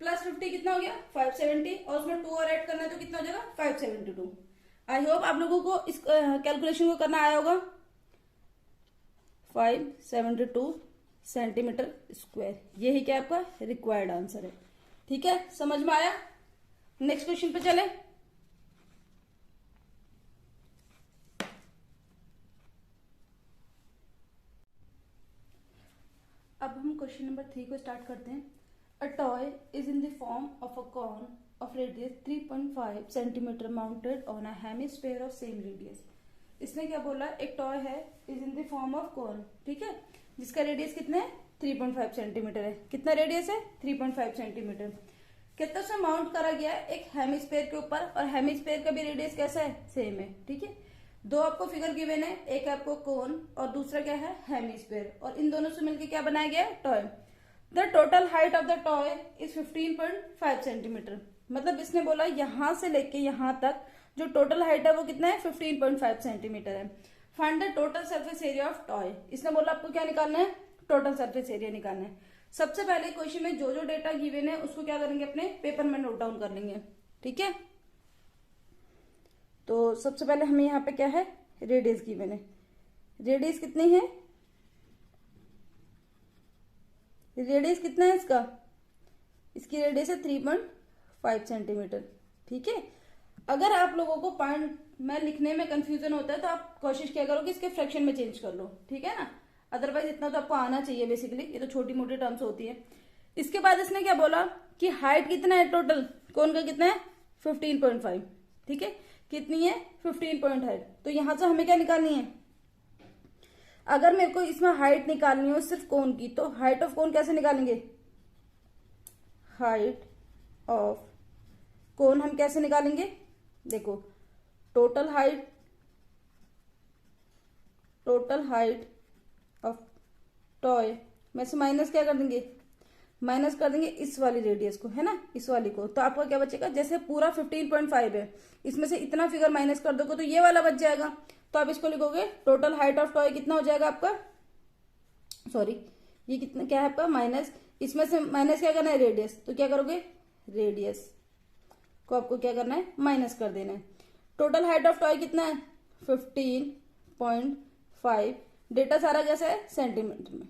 प्लस 50 कितना हो गया, 570, और उसमें 2 और ऐड करना है तो कितना हो जाएगा, 572। आई होप आप लोगों को इस कैलकुलेशन को करना आया होगा। 572 सेंटीमीटर स्क्वायर, यही क्या आपका रिक्वायर्ड आंसर है, ठीक है। समझ में आया। नेक्स्ट क्वेश्चन पे चले। अब हम क्वेश्चन नंबर 3 को स्टार्ट करते हैं। A toy is in the form of a cone of radius 3.5 centimetre mounted on a hemisphere of same radius. इसने क्या बोला, एक टॉय है is in the form of cone, ठीक है, जिसका रेडियस कितना है, 3.5 सेंटीमीटर है। कितना रेडियस है, 3.5 सेंटीमीटर। कितना से माउंट करा गया है एक हेमिस्फीयर के ऊपर, और हेमिस्फीयर का भी रेडियस कैसा है, सेम है, ठीक है। दो आपको फिगर गिवन है, एक आपको कोन और दूसरा क्या है, हेमिस्फीयर, और इन दोनों से मिलकर क्या बनाया गया है, toy. The total height of the toy is 15.5 centimetre. मतलब इसने बोला यहां से लेके यहां तक जो टोटल हाइट है वो कितना है 15.5 सेंटीमीटर है। Find the total surface area of toy. इसने बोला आपको क्या निकालना है, टोटल सरफेस एरिया निकालना है। सबसे पहले क्वेश्चन में जो जो डेटा गिवन है उसको क्या करेंगे, अपने पेपर में नोट डाउन कर लेंगे, ठीक है। तो सबसे पहले हमें यहाँ पे क्या है, रेडियस गिवन है। रेडियस कितनी है, रेडियस कितना है इसका, इसकी रेडियस है 3.5 सेंटीमीटर, ठीक है। अगर आप लोगों को पॉइंट में लिखने में कंफ्यूजन होता है तो आप कोशिश क्या करो कि इसके फ्रैक्शन में चेंज कर लो, ठीक है ना। अदरवाइज इतना तो आपको आना चाहिए बेसिकली, ये तो छोटी मोटी टर्म्स होती है। इसके बाद इसने क्या बोला कि हाइट कितना है टोटल, कौन का कितना है 15.5, ठीक है। कितनी है 15.5। तो यहां से हमें क्या निकालनी है, अगर मेरे को इसमें हाइट निकालनी हो सिर्फ कोन की, तो हाइट ऑफ कोन कैसे निकालेंगे, हाइट ऑफ कोन हम कैसे निकालेंगे, देखो टोटल हाइट ऑफ टॉय में से माइनस क्या कर देंगे, माइनस कर देंगे इस वाली रेडियस को, है ना, इस वाली को। तो आपका क्या बचेगा, जैसे पूरा 15.5 है, इसमें से इतना फिगर माइनस कर दोगे तो ये वाला बच जाएगा। तो आप इसको लिखोगे टोटल हाइट ऑफ टॉय कितना हो जाएगा आपका, सॉरी ये कितना क्या है आपका माइनस, इसमें से माइनस क्या करना है रेडियस, तो क्या करोगे रेडियस को आपको क्या करना है माइनस कर देना है। टोटल हाइट ऑफ टॉय कितना है 15.5, डेटा सारा कैसा है सेंटीमीटर में,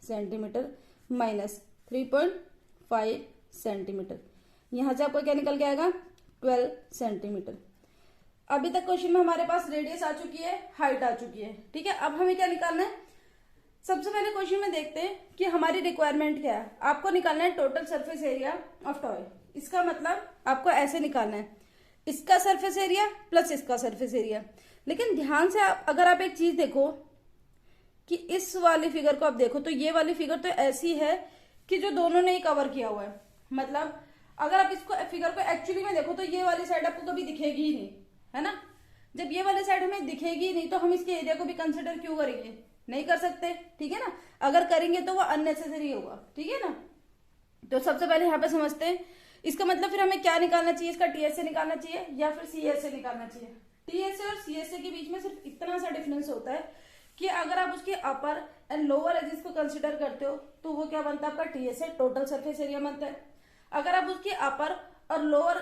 सेंटीमीटर माइनस 3.5 सेंटीमीटर, यहां से आपको क्या निकल के आएगा 12 सेंटीमीटर। अभी तक क्वेश्चन में हमारे पास रेडियस आ चुकी है, हाइट आ चुकी है, ठीक है। अब हमें क्या निकालना है, सबसे पहले क्वेश्चन में देखते हैं कि हमारी रिक्वायरमेंट क्या है। आपको निकालना है total surface area of toy. इसका मतलब आपको ऐसे निकालना है, इसका सरफेस एरिया प्लस इसका सरफेस एरिया। लेकिन ध्यान से अगर आप एक चीज देखो कि इस वाली फिगर को आप देखो तो ये वाली फिगर तो ऐसी है कि जो दोनों ने ही कवर किया हुआ है। मतलब अगर आप इसको फिगर को एक्चुअली में देखो तो ये वाली साइड आपको कभी दिखेगी ही नहीं, है ना। जब ये वाली साइड हमें दिखेगी ही नहीं तो हम इसके एरिया को भी कंसिडर क्यों करेंगे, नहीं कर सकते, ठीक है ना। अगर करेंगे तो वो अननेसेसरी होगा, ठीक है ना। तो सबसे पहले यहाँ पे समझते हैं इसका मतलब फिर हमें क्या निकालना चाहिए, इसका टीएसए निकालना चाहिए या फिर सीएसए निकालना चाहिए। टीएसए और सीएसए के बीच में सिर्फ इतना सा डिफरेंस होता है कि अगर आप उसके अपर एंड लोअर एजेस को कंसिडर करते हो तो वो क्या बनता है आपका टीएसए, टोटल सरफेस एरिया बनता है। अगर आप उसके अपर और लोअर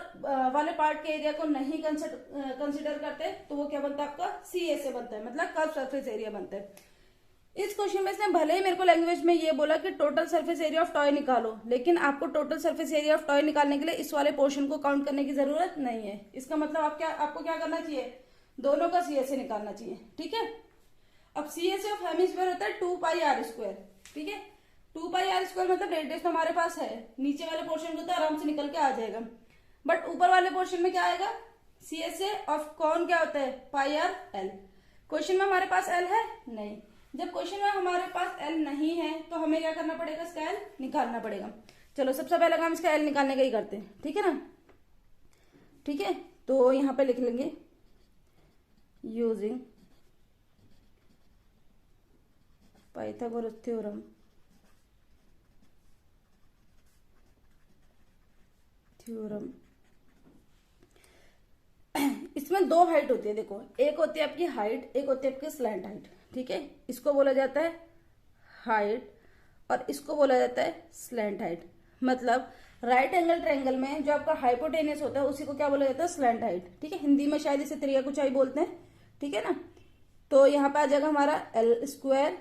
वाले पार्ट के एरिया को नहीं कंसिडर करते तो वो क्या बनता है आपका सीएसए बनता है, मतलब कर्व सरफेस एरिया बनता है। इस क्वेश्चन में इसने भले ही मेरे को लैंग्वेज में ये बोला कि total surface area of toy निकालो, लेकिन आपको total surface area of toy निकालने के लिए इस वाले पोर्शन को काउंट करने की जरूरत नहीं है। इसका मतलब आपको क्या करना चाहिए, दोनों का सीएसए निकालना चाहिए, ठीक है। अब सीएसए ऑफ हेमिस्फीयर होता है 2πr², ठीक है। 2πr² मतलब रेडियस तो हमारे पास है, नीचे वाले पोर्शन को तो आराम से निकल के आ जाएगा, बट ऊपर वाले पोर्शन में क्या आएगा, सीएसए ऑफ कौन क्या होता है πr/l। क्वेश्चन में हमारे पास l है नहीं, जब क्वेश्चन में हमारे पास l नहीं है तो हमें क्या करना पड़ेगा, इसका l निकालना पड़ेगा। चलो सबसे पहले काम इसका l निकालने का ही करते हैं, ठीक है ना। ठीक है, तो यहां पे लिख लेंगे यूजिंग पाइथागोरस थ्योरम इसमें दो हाइट होती है, देखो एक होती है आपकी हाइट, एक होती है आपकी स्लैंट हाइट, ठीक है। इसको बोला जाता है हाइट और इसको बोला जाता है स्लैंट हाइट। मतलब राइट एंगल ट्रायंगल में जो आपका हाइपोटेनियस होता है उसी को क्या बोला जाता है, स्लैंट हाइट, ठीक है। हिंदी में शायद इसे त्रिया कुचाई बोलते हैं, ठीक है ना। तो यहाँ पे आ जाएगा हमारा l²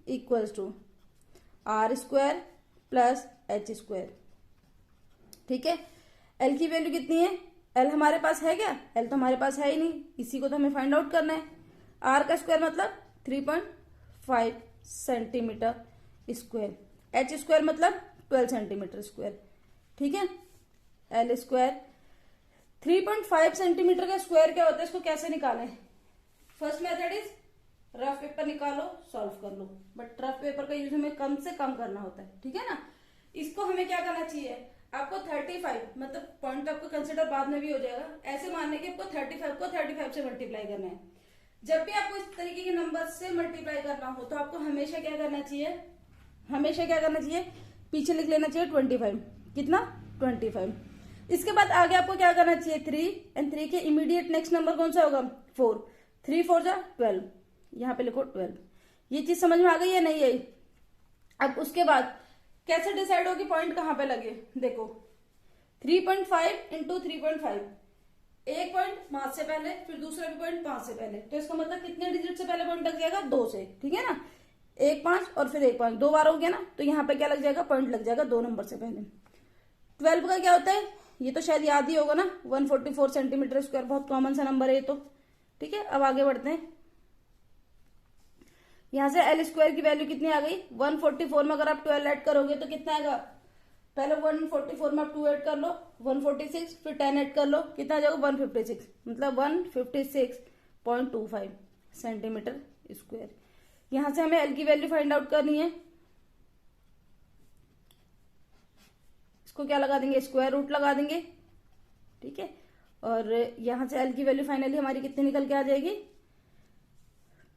equals to r² plus h², ठीक है। l की वैल्यू कितनी है, l हमारे पास है क्या, l तो हमारे पास है ही नहीं, इसी को तो हमें फाइंड आउट करना है। r का स्क्वायर मतलब 3.5 सेंटीमीटर स्क्वायर, h² मतलब 12 सेंटीमीटर स्क्वायर, ठीक है। l², 3.5 सेंटीमीटर का स्क्वायर क्या होता है, इसको कैसे निकालें। First method is rough paper निकालो, सॉल्व कर लो, बट रफ पेपर का यूज हमें कम से कम करना होता है, ठीक है ना। इसको हमें क्या करना चाहिए, आपको 35 मतलब पॉइंट तो आपको कंसिडर बाद में भी हो जाएगा, ऐसे मानने के आपको 35 को 35 से मल्टीप्लाई करना है। जब भी आपको इस तरीके के नंबर से मल्टीप्लाई करना हो तो आपको हमेशा क्या करना चाहिए, हमेशा क्या करना चाहिए, पीछे लिख लेना चाहिए 25, कितना 25। इसके बाद आगे आपको क्या करना चाहिए, 3 एंड 3 के इमीडिएट नेक्स्ट नंबर कौन सा होगा, 4, 3 4 जा 12, यहाँ पे लिखो 12। ये चीज समझ में आ गई है नहीं आई। अब उसके बाद कैसे डिसाइड होगी पॉइंट कहाँ पे लगे, देखो 3.5 इंटू 3.5, एक पॉइंट 5 से पहले, फिर दूसरा भी पॉइंट 5 से पहले, तो इसका मतलब कितने डिजिट से पहले पॉइंट लग जाएगा, 2 से, ठीक है ना, 1 5 और फिर 1 5, 2 बार हो गया ना, तो यहाँ पे क्या लग जाएगा, पॉइंट लग जाएगा 2 नंबर से पहले। 12 का क्या होता है, ये तो शायद याद ही होगा ना, 144 सेंटीमीटर स्क्वायर, बहुत कॉमन सा नंबर है ये तो, ठीक है। अब आगे बढ़ते हैं, यहां से एल स्क्वायर की वैल्यू कितनी आ गई, 144 में अगर आप 12 ऐड करोगे तो कितना आएगा, पहले 144 में आप 2 ऐड कर लो 146, फिर 10 ऐड कर लो, कितना आ जाएगा 156, मतलब 156.25 सेंटीमीटर स्क्वायर। यहां से हमें एल की वैल्यू फाइंड आउट करनी है, इसको क्या लगा देंगे, स्क्वायर रूट लगा देंगे, ठीक है। और यहां से एल की वैल्यू फाइनली हमारी कितनी निकल के आ जाएगी,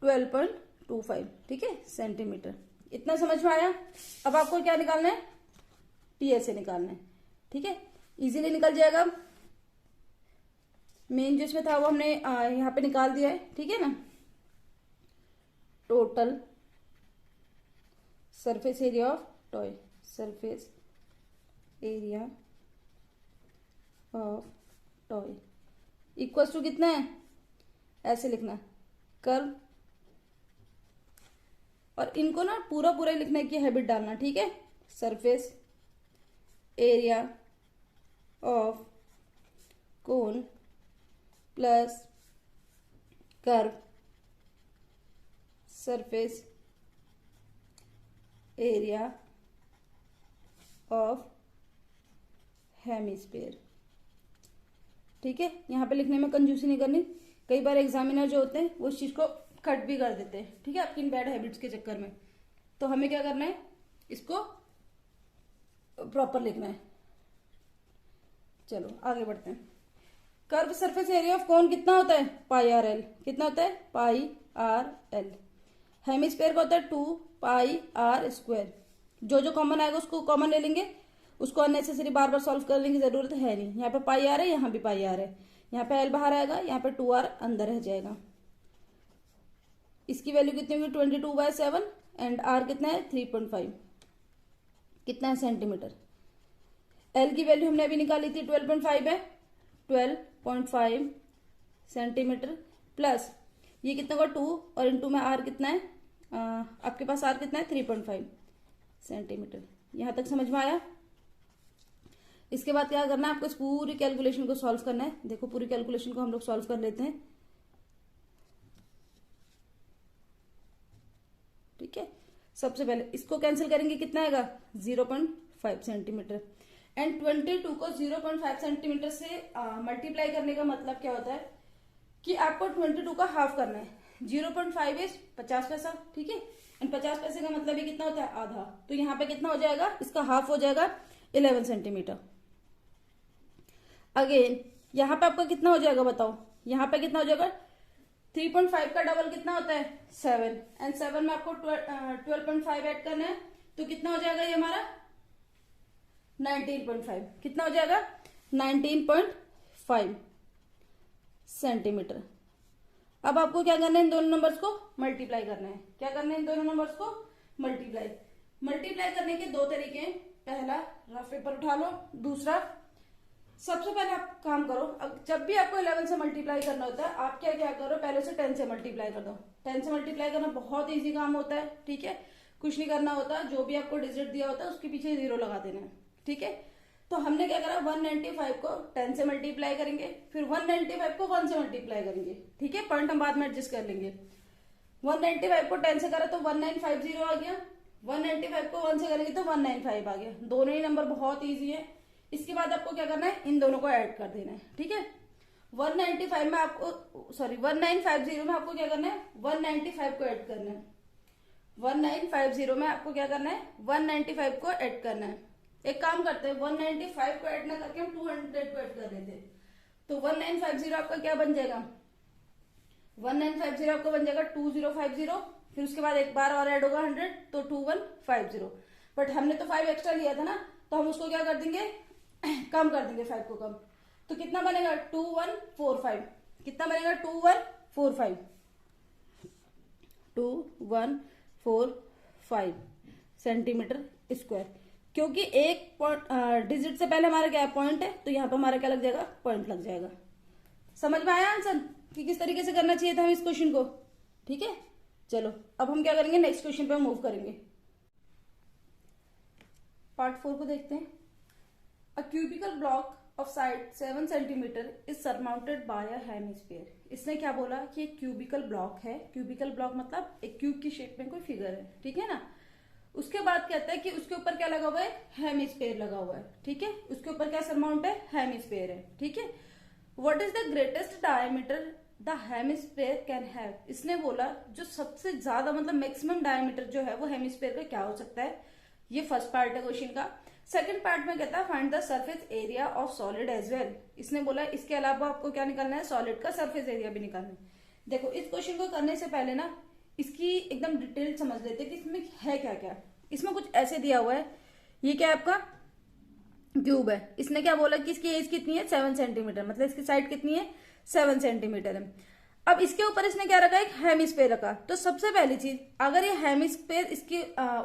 12.25, ठीक है, सेंटीमीटर। इतना समझ में आया। अब आपको क्या निकालना है, टीएसए निकालना है, ठीक है, इजीली निकल जाएगा। मेन जो इसमें था वो हमने यहाँ पे निकाल दिया है, ठीक है ना। Total surface area of toy, surface area of toy equals to कितना है, ऐसे लिखना कर्व, और इनको ना पूरा पूरा लिखने की हैबिट डालना, ठीक है। Surface area of cone plus curve surface area of hemisphere, ठीक है। यहाँ पे लिखने में कंजूसी नहीं करनी, कई बार एग्जामिनर जो होते हैं वो इस चीज को कट भी कर देते हैं, ठीक है, आपकी इन बैड हैबिट्स के चक्कर में। तो हमें क्या करना है, इसको प्रॉपर लिखना है। चलो आगे बढ़ते हैं। Curve surface area of cone कितना होता है, पाई आर एल, कितना होता है, पाई आर एल। हेमिस्फीयर का होता है 2 पाई आर स्क्वायर। जो जो कॉमन आएगा उसको कॉमन ले लेंगे, उसको अननेसेसरी बार बार सॉल्व करने की जरूरत है नहीं। यहाँ पे पाई आर है, यहाँ भी पाई आर है, यहाँ पे एल बाहर आएगा, यहाँ पे 2 आर अंदर रह जाएगा। इसकी वैल्यू कितनी होगी, 22/7 एंड आर कितना है 3.5, कितना है सेंटीमीटर। एल की वैल्यू हमने अभी निकाली थी 12.5 है, 12.5 सेंटीमीटर प्लस ये कितना होगा 2 और इनटू में आर कितना है, आपके पास आर कितना है 3.5 सेंटीमीटर। यहां तक समझ में आया। इसके बाद क्या करना है, आपको इस पूरी कैलकुलेशन को सॉल्व करना है। देखो पूरी कैलकुलेशन को हम लोग सॉल्व कर लेते हैं, ठीक है। सबसे पहले इसको कैंसिल करेंगे, कितना आएगा 0.5 सेंटीमीटर। एंड 22 को 0.5 सेंटीमीटर से मल्टीप्लाई करने का मतलब क्या होता है कि आपको 22 का हाफ करना है। 0.5 इज 50 पैसा, ठीक है, एंड 50 पैसे का मतलब ये कितना होता है, आधा। तो यहाँ पे कितना हो जाएगा, इसका हाफ हो जाएगा 11 सेंटीमीटर। अगेन यहाँ पे आपका कितना हो जाएगा बताओ, यहाँ पे कितना हो जाएगा, 3.5 का डबल कितना होता है 7, एंड 7 में आपको 12.5 ऐड करना है, तो कितना हो जाएगा ये हमारा 19.5, कितना हो जाएगा 19.5 सेंटीमीटर। अब आपको क्या करना है, इन दोनों नंबर्स को मल्टीप्लाई करना है। क्या करना है, इन दोनों नंबर्स को मल्टीप्लाई करने के दो तरीके हैं। पहला रफ पेपर उठा लो, दूसरा सबसे पहले आप काम करो, जब भी आपको 11 से मल्टीप्लाई करना होता है आप क्या क्या करो, पहले से 10 से मल्टीप्लाई कर दो। 10 से मल्टीप्लाई करना बहुत इजी काम होता है, ठीक है, कुछ नहीं करना होता, जो भी आपको डिजिट दिया होता है उसके पीछे 0 लगा देना है, ठीक है। तो हमने क्या करा, 195 को 10 से मल्टीप्लाई करेंगे, फिर 195 को 1 से मल्टीप्लाई करेंगे, ठीक है, पॉइंट हम बाद में एडजस्ट कर लेंगे। 195 को 10 से करा तो 1950 आ गया, 195 को 1 से करेंगे तो 195 आ गया। दोनों ही नंबर बहुत ईजी है। इसके बाद आपको क्या करना है, इन दोनों को ऐड कर देना है, ठीक है। 195 में आपको 1950 में आपको क्या करना है, 195 को ऐड करना है। 1950 में आपको क्या करना है, 195 को ऐड करना है। एक काम करते हैं, 195 को ऐड ना करके हम 200 को ऐड कर देते हैं, तो 1950 आपका क्या बन जाएगा, 1950 आपका बन जाएगा 2050, फिर उसके बाद एक बार और ऐड होगा 100 तो 2150। बट हमने तो 5 एक्स्ट्रा लिया था ना, तो हम उसको क्या कर देंगे कम कर देंगे 5 को कम, तो कितना बनेगा 2145। कितना बनेगा 2145, 2145 सेंटीमीटर स्क्वायर। क्योंकि एक डिजिट से पहले हमारा क्या है, पॉइंट है, तो यहाँ पर हमारा क्या लग जाएगा, पॉइंट लग जाएगा। समझ में आया आंसर कि किस तरीके से करना चाहिए था हम इस क्वेश्चन को? ठीक है, चलो अब हम क्या करेंगे, नेक्स्ट क्वेश्चन पे मूव करेंगे। पार्ट 4 को देखते हैं। A cubical block of side 7 centimetre is surmounted by a hemisphere. इसने क्या बोला कि एक क्यूबिकल ब्लॉक है। क्यूबिकल ब्लॉक मतलब एक क्यूब की शेप में कोई फिगर है, ठीक है ना। उसके बाद कहता है कि उसके ऊपर क्या लगा हुआ है, हेमिस्फीयर लगा हुआ है, ठीक है। उसके ऊपर क्या सरमाउंट है, हेमिस्फीयर है, ठीक है। What is the greatest diameter the hemisphere can have. इसने बोला जो सबसे ज्यादा मतलब मैक्सिमम डायमीटर जो है वो हेमिस्फीयर का क्या हो सकता है। ये फर्स्ट पार्ट है क्वेश्चन का। सेकंड पार्ट में कहता है find the surface area of solid as well. इसने बोला इसके अलावा आपको क्या निकालना है, सॉलिड का सरफेस एरिया भी निकालना है। देखो इस क्वेश्चन को करने से पहले ना इसकी एकदम डिटेल समझ लेते हैं कि इसमें है क्या क्या। इसमें कुछ ऐसे दिया हुआ है, ये क्या है आपका क्यूब है। इसने क्या बोला कि इसकी एज कितनी है, 7 सेंटीमीटर, मतलब इसकी साइड कितनी है, 7 सेंटीमीटर है। अब इसके ऊपर इसने क्या रखा, एक हेमिस्फीयर रखा। तो सबसे पहली चीज, अगर ये हेमिस्फीयर इसके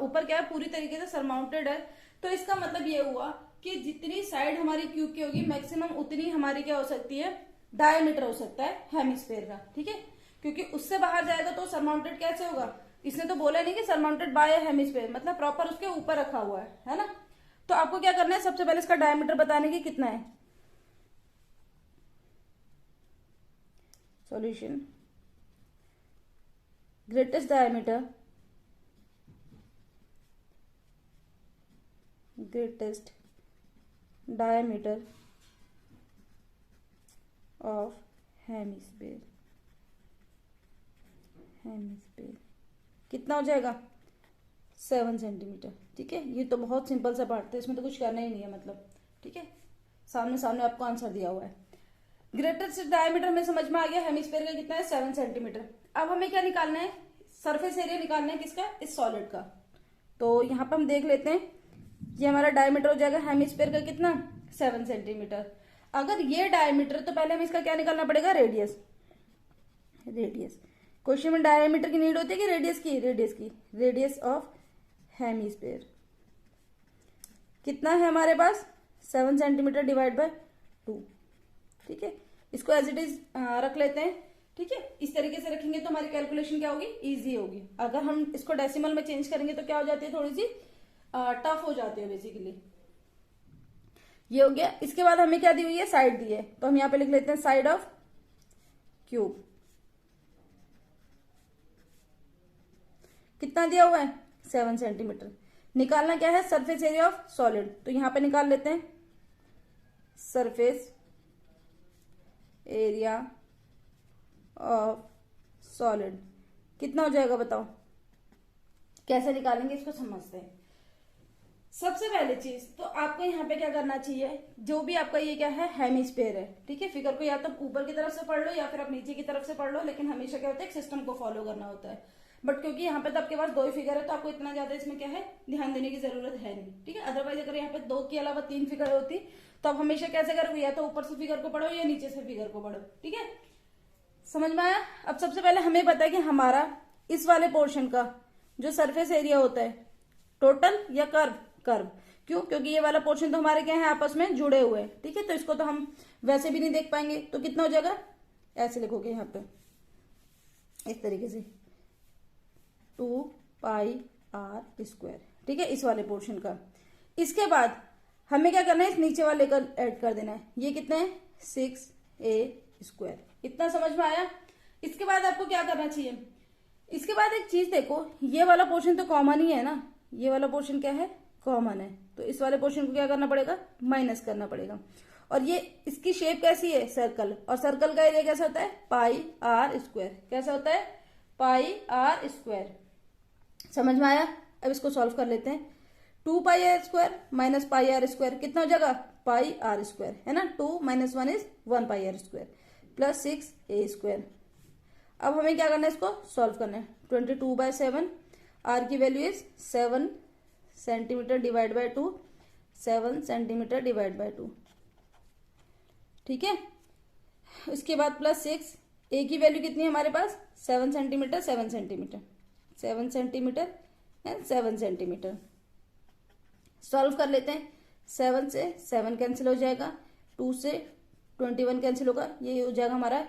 ऊपर क्या है, पूरी तरीके से सरमाउंटेड है, तो इसका मतलब ये हुआ कि जितनी साइड हमारी क्यूब की होगी मैक्सिमम उतनी हमारी क्या हो सकती है, डायमीटर हो सकता है हेमिस्फीयर का, ठीक है। क्योंकि उससे बाहर जाएगा तो सरमाउंटेड कैसे होगा। इसने तो बोला नहीं कि सरमाउंटेड बाय हेमिस्फीयर, मतलब प्रॉपर उसके ऊपर रखा हुआ है ना। तो आपको क्या करना है, सबसे पहले इसका डायमीटर बताने की कितना है। Solution, greatest diameter of hemisphere कितना हो जाएगा, 7 सेंटीमीटर, ठीक है। ये तो बहुत सिंपल सा पार्ट है, इसमें तो कुछ करना ही नहीं है मतलब, ठीक है। सामने आपको आंसर दिया हुआ है। ग्रेटेस्ट डायमीटर में समझ में आ गया, हेमिस्फीयर का कितना है, 7 सेंटीमीटर। अब हमें क्या निकालना है, सरफेस एरिया निकालना है, किसका, इस सॉलिड का। तो यहाँ पर हम देख लेते हैं, ये हमारा डायमीटर हो जाएगा हेमिस्फीयर का कितना, 7 सेंटीमीटर। अगर ये डायमीटर, तो पहले हमें इसका क्या निकालना पड़ेगा, रेडियस। क्वेश्चन में डायमीटर की नीड होती है कि रेडियस की, रेडियस ऑफ हेमिस्फीयर कितना है हमारे पास, 7 सेंटीमीटर डिवाइड बाय 2, ठीक है। इसको एज इट इज रख लेते हैं, ठीक है। इस तरीके से रखेंगे तो हमारी कैलकुलेशन क्या होगी, इजी होगी। अगर हम इसको डेसिमल में चेंज करेंगे तो क्या हो जाती है, थोड़ी सी टफ हो जाती है बेसिकली। ये हो गया। इसके बाद हमें क्या दी हुई है, साइड दी है, तो हम यहाँ पे लिख लेते हैं साइड ऑफ क्यूब। कितना दिया हुआ है, 7 सेंटीमीटर। निकालना क्या है, सरफेस एरिया ऑफ सॉलिड, तो यहां पे निकाल लेते हैं सरफेस एरिया ऑफ सॉलिड। कितना हो जाएगा बताओ, कैसे निकालेंगे इसको समझते हैं। सबसे पहली चीज तो आपको यहाँ पे क्या करना चाहिए, जो भी आपका ये क्या है, हेमिस्फीयर है, ठीक है। फिगर को या तो ऊपर की तरफ से पढ़ लो या फिर आप नीचे की तरफ से पढ़ लो, लेकिन हमेशा क्या होता है, एक सिस्टम को फॉलो करना होता है। बट क्योंकि यहाँ पे तो आपके पास 2 ही फिगर है, तो आपको इतना ज्यादा इसमें क्या है, ध्यान देने की जरूरत है नहीं, ठीक है। अदरवाइज अगर यहाँ पे 2 के अलावा 3 फिगर होती तो आप हमेशा कैसे करोगे, या तो ऊपर से फिगर को पढ़ो या नीचे से फिगर को पढ़ो, ठीक है। समझ में आया। अब सबसे पहले हमें पता है कि हमारा इस वाले पोर्शन का जो सरफेस एरिया होता है, टोटल या कर्व। क्यों, क्योंकि ये वाला पोर्शन तो हमारे क्या है, आपस में जुड़े हुए हैं, ठीक है। तो इसको तो हम वैसे भी नहीं देख पाएंगे, तो कितना हो जाएगा, ऐसे लिखोगे यहाँ पे इस तरीके से 2πr², ठीक है, इस वाले पोर्शन का। इसके बाद हमें क्या करना है, इस नीचे वाले का ऐड कर देना है। ये कितना है, 6a²। इतना समझ में आया। इसके बाद आपको क्या करना चाहिए, इसके बाद एक चीज देखो, ये वाला पोर्शन तो कॉमन ही है ना, ये वाला पोर्शन क्या है, कॉमन है। तो इस वाले पोर्शन को क्या करना पड़ेगा, माइनस करना पड़ेगा। और ये इसकी शेप कैसी है, सर्कल, और सर्कल का एरिया कैसा होता है, πr²। कैसा होता है, πr²। समझ में आया। अब इसको सॉल्व कर लेते हैं। 2πr² माइनस πr² कितना हो जाएगा, πr², है ना। 2 - 1 इज 1πr² प्लस 6a²। अब हमें क्या करना है, इसको सॉल्व करना है। 22/7, आर की value is 7 centimetre divide by 2, 7 centimetre divide by 2। ठीक है, उसके बाद प्लस 6, ए की वैल्यू कितनी है हमारे पास 7 centimetre 7 centimetre 7 centimetre and 7 centimetre. Solve कर लेते हैं। 7 से 7 कैंसिल हो जाएगा, 2 से 21 कैंसिल होगा, ये हो जाएगा हमारा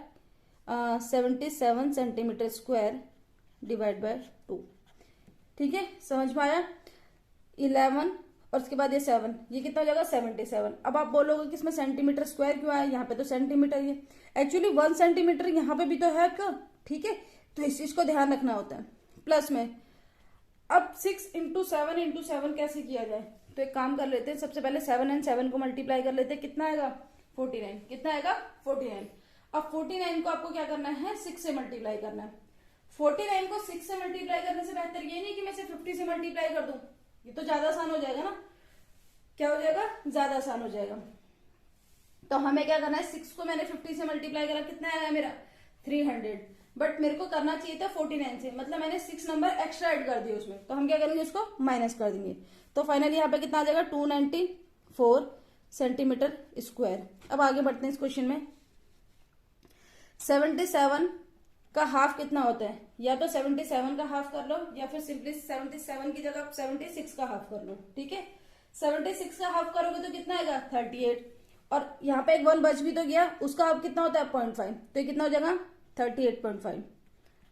77 सेंटीमीटर स्क्वायर डिवाइड बाय 2। ठीक है, समझ में आया। 11 और उसके बाद ये 7, ये कितना हो जाएगा 77। अब आप बोलोगे कि इसमें सेंटीमीटर स्क्वायर क्यों आया, यहाँ पे तो सेंटीमीटर ही है। एक्चुअली 1 सेंटीमीटर यहाँ पे भी तो है क्यों, ठीक है, तो इस चीज को ध्यान रखना होता है। प्लस में अब 6 इंटू 7 कैसे किया जाए, तो एक काम कर लेते हैं, सबसे पहले 7 एंड 7 को मल्टीप्लाई कर लेते हैं, कितना आएगा 49। कितना आएगा 49। अब 49 को आपको क्या करना है 6 से मल्टीप्लाई करना है। 49 को 6 से मल्टीप्लाई करने से बेहतर ये नहीं कि मैं इसे 50 से मल्टीप्लाई कर दूं, ये तो ज्यादा आसान हो जाएगा ना। क्या हो जाएगा, ज्यादा आसान हो जाएगा। तो हमें क्या करना है, 6 को मैंने 50 से मल्टीप्लाई करा, कितना आया मेरा 300, बट मेरे को करना चाहिए था 49 से, मतलब मैंने 6 नंबर एक्स्ट्रा ऐड कर दिए उसमें, तो हम क्या करेंगे उसको माइनस कर देंगे। तो फाइनली यहाँ पे कितना आ जाएगा 294 सेंटीमीटर स्क्वायर। अब आगे बढ़ते हैं इस क्वेश्चन में। 77 का हाफ कितना होता है, या तो 77 का हाफ कर लो या फिर सिंपली 77 की जगह 76 का हाफ कर लो। ठीक है, 76 का हाफ करोगे तो कितना आएगा 38, और यहाँ पे एक 1 बच भी तो गया, उसका हाफ कितना होता है 0.5, तो ये कितना हो जाएगा 38.5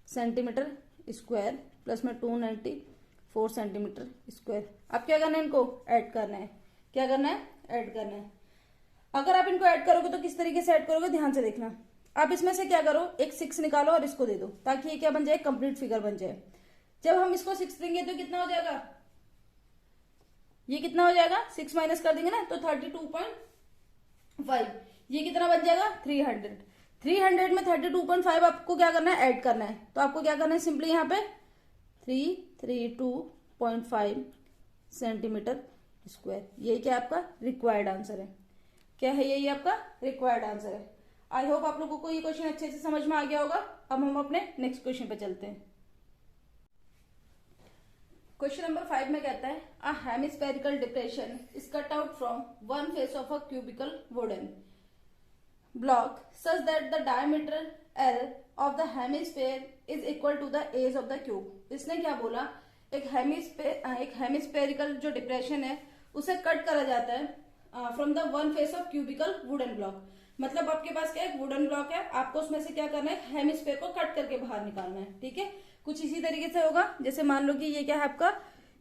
सेंटीमीटर स्क्वायर प्लस में 294 सेंटीमीटर स्क्वायर। अब क्या करना है, इनको ऐड करना है। क्या करना है, ऐड करना है। अगर आप इनको ऐड करोगे तो किस तरीके से ऐड करोगे ध्यान से देखना। आप इसमें से क्या करो, एक 6 निकालो और इसको दे दो, ताकि ये क्या बन जाए कंप्लीट फिगर बन जाए। जब हम इसको 6 देंगे तो कितना हो जाएगा, ये कितना हो जाएगा 6 माइनस कर देंगे ना तो 32.5, ये कितना बन जाएगा 300। 300 में 32.5 आपको क्या करना है, ऐड करना है। तो आपको क्या करना है, सिंपली यहाँ पे 332.5 सेंटीमीटर स्क्वायर, यही क्या आपका रिक्वायर्ड आंसर है। क्या है, यही आपका रिक्वायर्ड आंसर है। आई होप आप लोगों को ये क्वेश्चन अच्छे से समझ में आ गया होगा। अब हम अपने नेक्स्ट क्वेश्चन पे चलते हैं। क्वेश्चन नंबर 5 में कहता है a hemispherical depression is cut out from one face of a cubical wooden block such that the diameter L of the hemisphere is equal to the edge of the cube. इसने क्या बोला, एक हेमिस्फेरिकल जो डिप्रेशन है उसे कट करा जाता है from the one face of cubicle wooden block. मतलब आपके पास क्या एक वुडन ब्लॉक है, आपको उसमें से क्या करना है, हेमिस्फेयर को कट करके बाहर निकालना है। ठीक है, कुछ इसी तरीके से होगा। जैसे मान लो कि ये क्या है आपका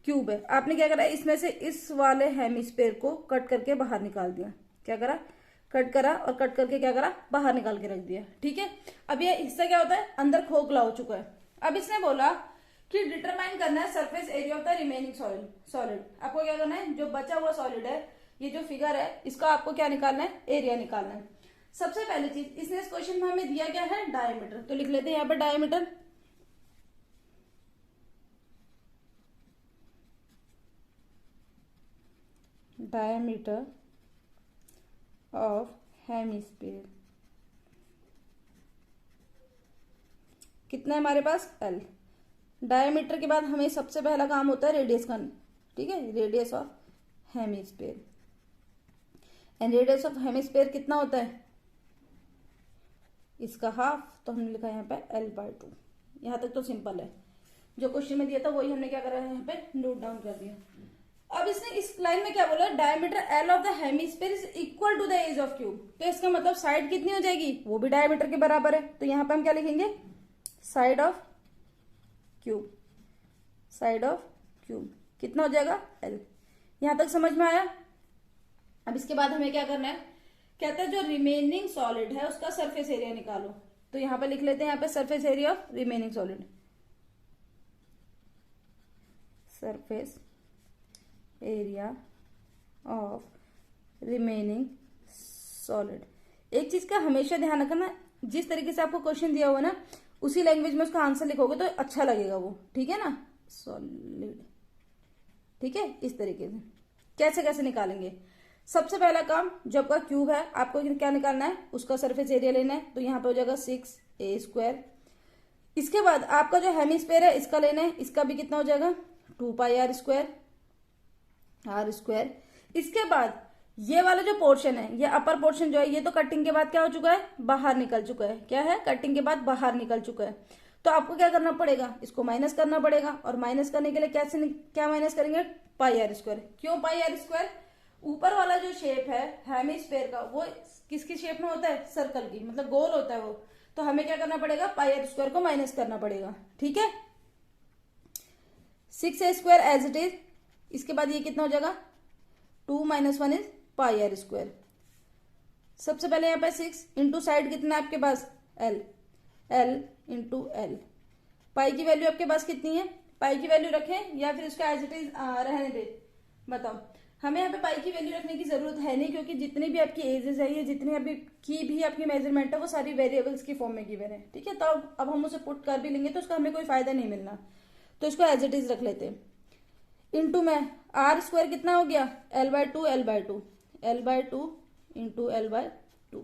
क्यूब है, आपने क्या करा, इसमें से इस वाले हेमिस्फेयर को कट करके बाहर निकाल दिया। क्या करा, कट करा और कट करके क्या करा, बाहर निकाल के रख दिया। ठीक है, अब ये हिस्सा क्या होता है, अंदर खोखला हो चुका है। अब इसने बोला कि डिटरमाइन करना है surface area of the remaining solid. आपको क्या करना है, जो बचा हुआ सॉलिड है, ये जो फिगर है, इसका आपको क्या निकालना है, एरिया निकालना है। सबसे पहली चीज, इसने इस क्वेश्चन में हमें दिया क्या है, डायमीटर, तो लिख लेते हैं यहाँ पे डायमीटर। डायमीटर ऑफ हेमिस्फीयर कितना है हमारे पास, L। डायमीटर के बाद हमें सबसे पहला काम होता है रेडियस का। ठीक है, radius of hemisphere, and radius of hemisphere कितना होता है, इसका हाफ, तो हमने लिखा है यहाँ पे L/2। यहाँ तक तो सिंपल है, जो क्वेश्चन में दिया था वही हमने क्या करा है, यहाँ पे नोट डाउन कर दिया। अब इसने इस लाइन में क्या बोला, diameter L of the hemisphere is equal to the edge of cube. तो इसका मतलब साइड कितनी हो जाएगी, वो भी डायमीटर के बराबर है। तो यहाँ पे हम क्या लिखेंगे, side of cube. Side of cube कितना हो जाएगा, L। यहां तक समझ में आया। अब इसके बाद हमें क्या करना है, कहते हैं जो रिमेनिंग सॉलिड है उसका सरफेस एरिया निकालो। तो यहां पे लिख लेते हैं, यहाँ पे surface area of remaining solid, surface area of remaining solid. एक चीज का हमेशा ध्यान रखना, जिस तरीके से आपको क्वेश्चन दिया हुआ ना, उसी लैंग्वेज में उसका आंसर लिखोगे तो अच्छा लगेगा वो। ठीक है ना, सॉलिड। ठीक है, इस तरीके से कैसे कैसे निकालेंगे। सबसे पहला काम, जो आपका क्यूब है आपको क्या निकालना है, उसका सरफेस एरिया लेना है। तो यहाँ पे हो जाएगा 6a²। इसके बाद आपका जो हेमिस्फीयर है इसका लेना है, इसका भी कितना हो जाएगा 2πr²। इसके बाद ये वाला जो पोर्शन है, ये अपर पोर्शन जो है, ये तो कटिंग के बाद क्या हो चुका है, बाहर निकल चुका है। क्या है, कटिंग के बाद बाहर निकल चुका है। तो आपको क्या करना पड़ेगा, इसको माइनस करना पड़ेगा। और माइनस करने के लिए क्या माइनस करेंगे, पाई आर स्क्वायर। क्यों पाई आर स्क्वायर, ऊपर वाला जो शेप है हेमिस्फीयर का, वो किसकी शेप में होता है, सर्कल की, मतलब गोल होता है वो। तो हमें क्या करना पड़ेगा, पाई आर स्क्वायर को माइनस करना पड़ेगा। ठीक है, 6a² एज इट इज। इसके बाद ये कितना हो जाएगा, 2 - 1 इज पाई आर स्क्वायर। सबसे पहले यहाँ पे 6 इंटू साइड कितना है आपके पास, l, l इंटू एल। पाई की वैल्यू आपके पास कितनी है, पाई की वैल्यू रखें या फिर इसका एज इट इज रहने दे, बताओ। हमें यहाँ पे पाई की वैल्यू रखने की जरूरत है नहीं, क्योंकि जितनी भी आपकी एजेस है, ये जितनी अभी की भी आपकी मेजरमेंट है, वो सारी वेरिएबल्स की फॉर्म में गिवन है। ठीक है, तो अब हम उसे पुट कर भी लेंगे तो उसका हमें कोई फायदा नहीं मिलना, तो इसको एज इट इज रख लेते हैं। इंटू में आर स्क्वायर कितना हो गया, l/2 l/2 l/2 into l/2।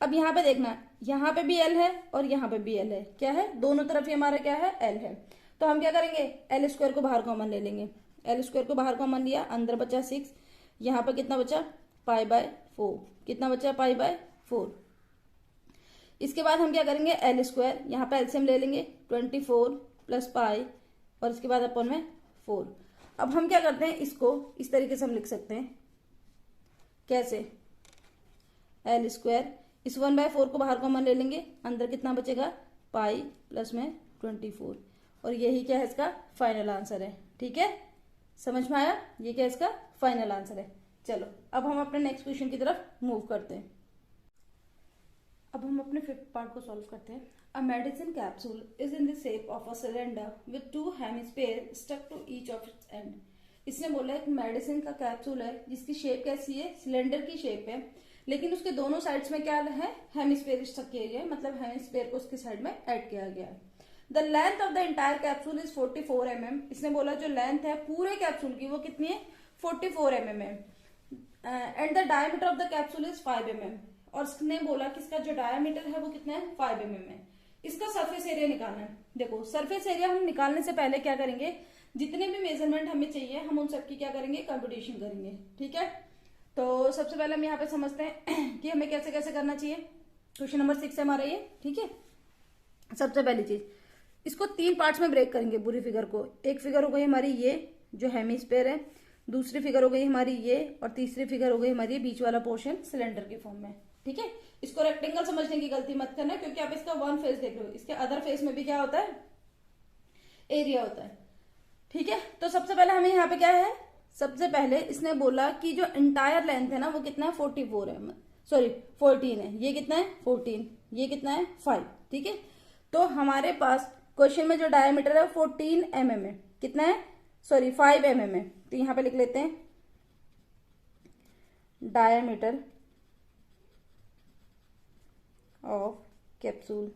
अब यहाँ पे देखना, यहाँ पे भी l है और यहाँ पे भी l है। क्या है, दोनों तरफ ही हमारा क्या है, l है। तो हम क्या करेंगे, l स्क्वायर को बाहर कॉमन ले लेंगे। l स्क्वायर को बाहर कॉमन लिया, अंदर बचा 6, यहाँ पे कितना बचा, π/4। कितना बचा, π/4। इसके बाद हम क्या करेंगे, l स्क्वायर, यहाँ पे एलसीएम ले लेंगे, 24 + पाई और इसके बाद अपन में 4। अब हम क्या करते हैं, इसको इस तरीके से हम लिख सकते हैं, कैसे, l स्क्वायर, इस 1/4 को बाहर कॉमन ले लेंगे, अंदर कितना बचेगा, पाई प्लस में 24। और यही क्या है, इसका फाइनल आंसर है। ठीक है, समझ में आया, ये क्या इसका फाइनल आंसर है। चलो अब हम अपने नेक्स्ट क्वेश्चन की तरफ मूव करते हैं। अब हम अपने 5th पार्ट को सॉल्व करते हैं। A medicine capsule is in the shape of a cylinder with 2 hemisphere stuck to each of its end. इसने बोला एक मेडिसिन का कैप्सूल है जिसकी शेप कैसी है, सिलेंडर की शेप है, लेकिन उसके दोनों साइड्स में क्या है, हेमिस्फीयर स्टक किया गया है, मतलब हेमिस्फीयर को उसके साइड में ऐड किया गया है। The length of the entire capsule is 44 mm। इसने बोला जो लेंथ है पूरे कैप्सूल की वो कितनी है, 44 mm है। And the diameter of the capsule is 5 mm। और इसने बोला कि इसका जो डायमीटर है वो कितना है, 5 mm है। इसका सरफेस एरिया निकालना है। देखो सरफेस एरिया हम निकालने से पहले क्या करेंगे, जितने भी मेजरमेंट हमें चाहिए हम उन सबकी क्या करेंगे, कंप्यूटेशन करेंगे। ठीक है, तो सबसे पहले हम यहाँ पे समझते हैं कि हमें कैसे कैसे करना चाहिए। क्वेश्चन नंबर 6 है हमारा ये। ठीक है, सबसे पहली चीज, इसको 3 पार्ट्स में ब्रेक करेंगे पूरी फिगर को। एक फिगर हो गई हमारी ये जो हेमिस्फीयर है, दूसरी फिगर हो गई हमारी ये, और तीसरी फिगर हो गई हमारी बीच वाला पोर्शन सिलेंडर के फॉर्म में। ठीक है, इसको रेक्टेंगल समझने की गलती मत करना, क्योंकि आप इसका वन फेस देख रहे हो, इसके अदर फेस में भी क्या होता है, एरिया होता है। ठीक है, तो सबसे पहले हमें यहाँ पे क्या है, सबसे पहले इसने बोला कि जो एंटायर लेंथ है ना वो कितना है, 44 है, सॉरी 14 है। ये कितना है, 14, ये कितना है, 5। ठीक है, तो हमारे पास क्वेश्चन में जो डायमीटर है 14 mm है, कितना है, सॉरी 5 mm है। तो यहां पे लिख लेते हैं डायमीटर ऑफ कैप्सूल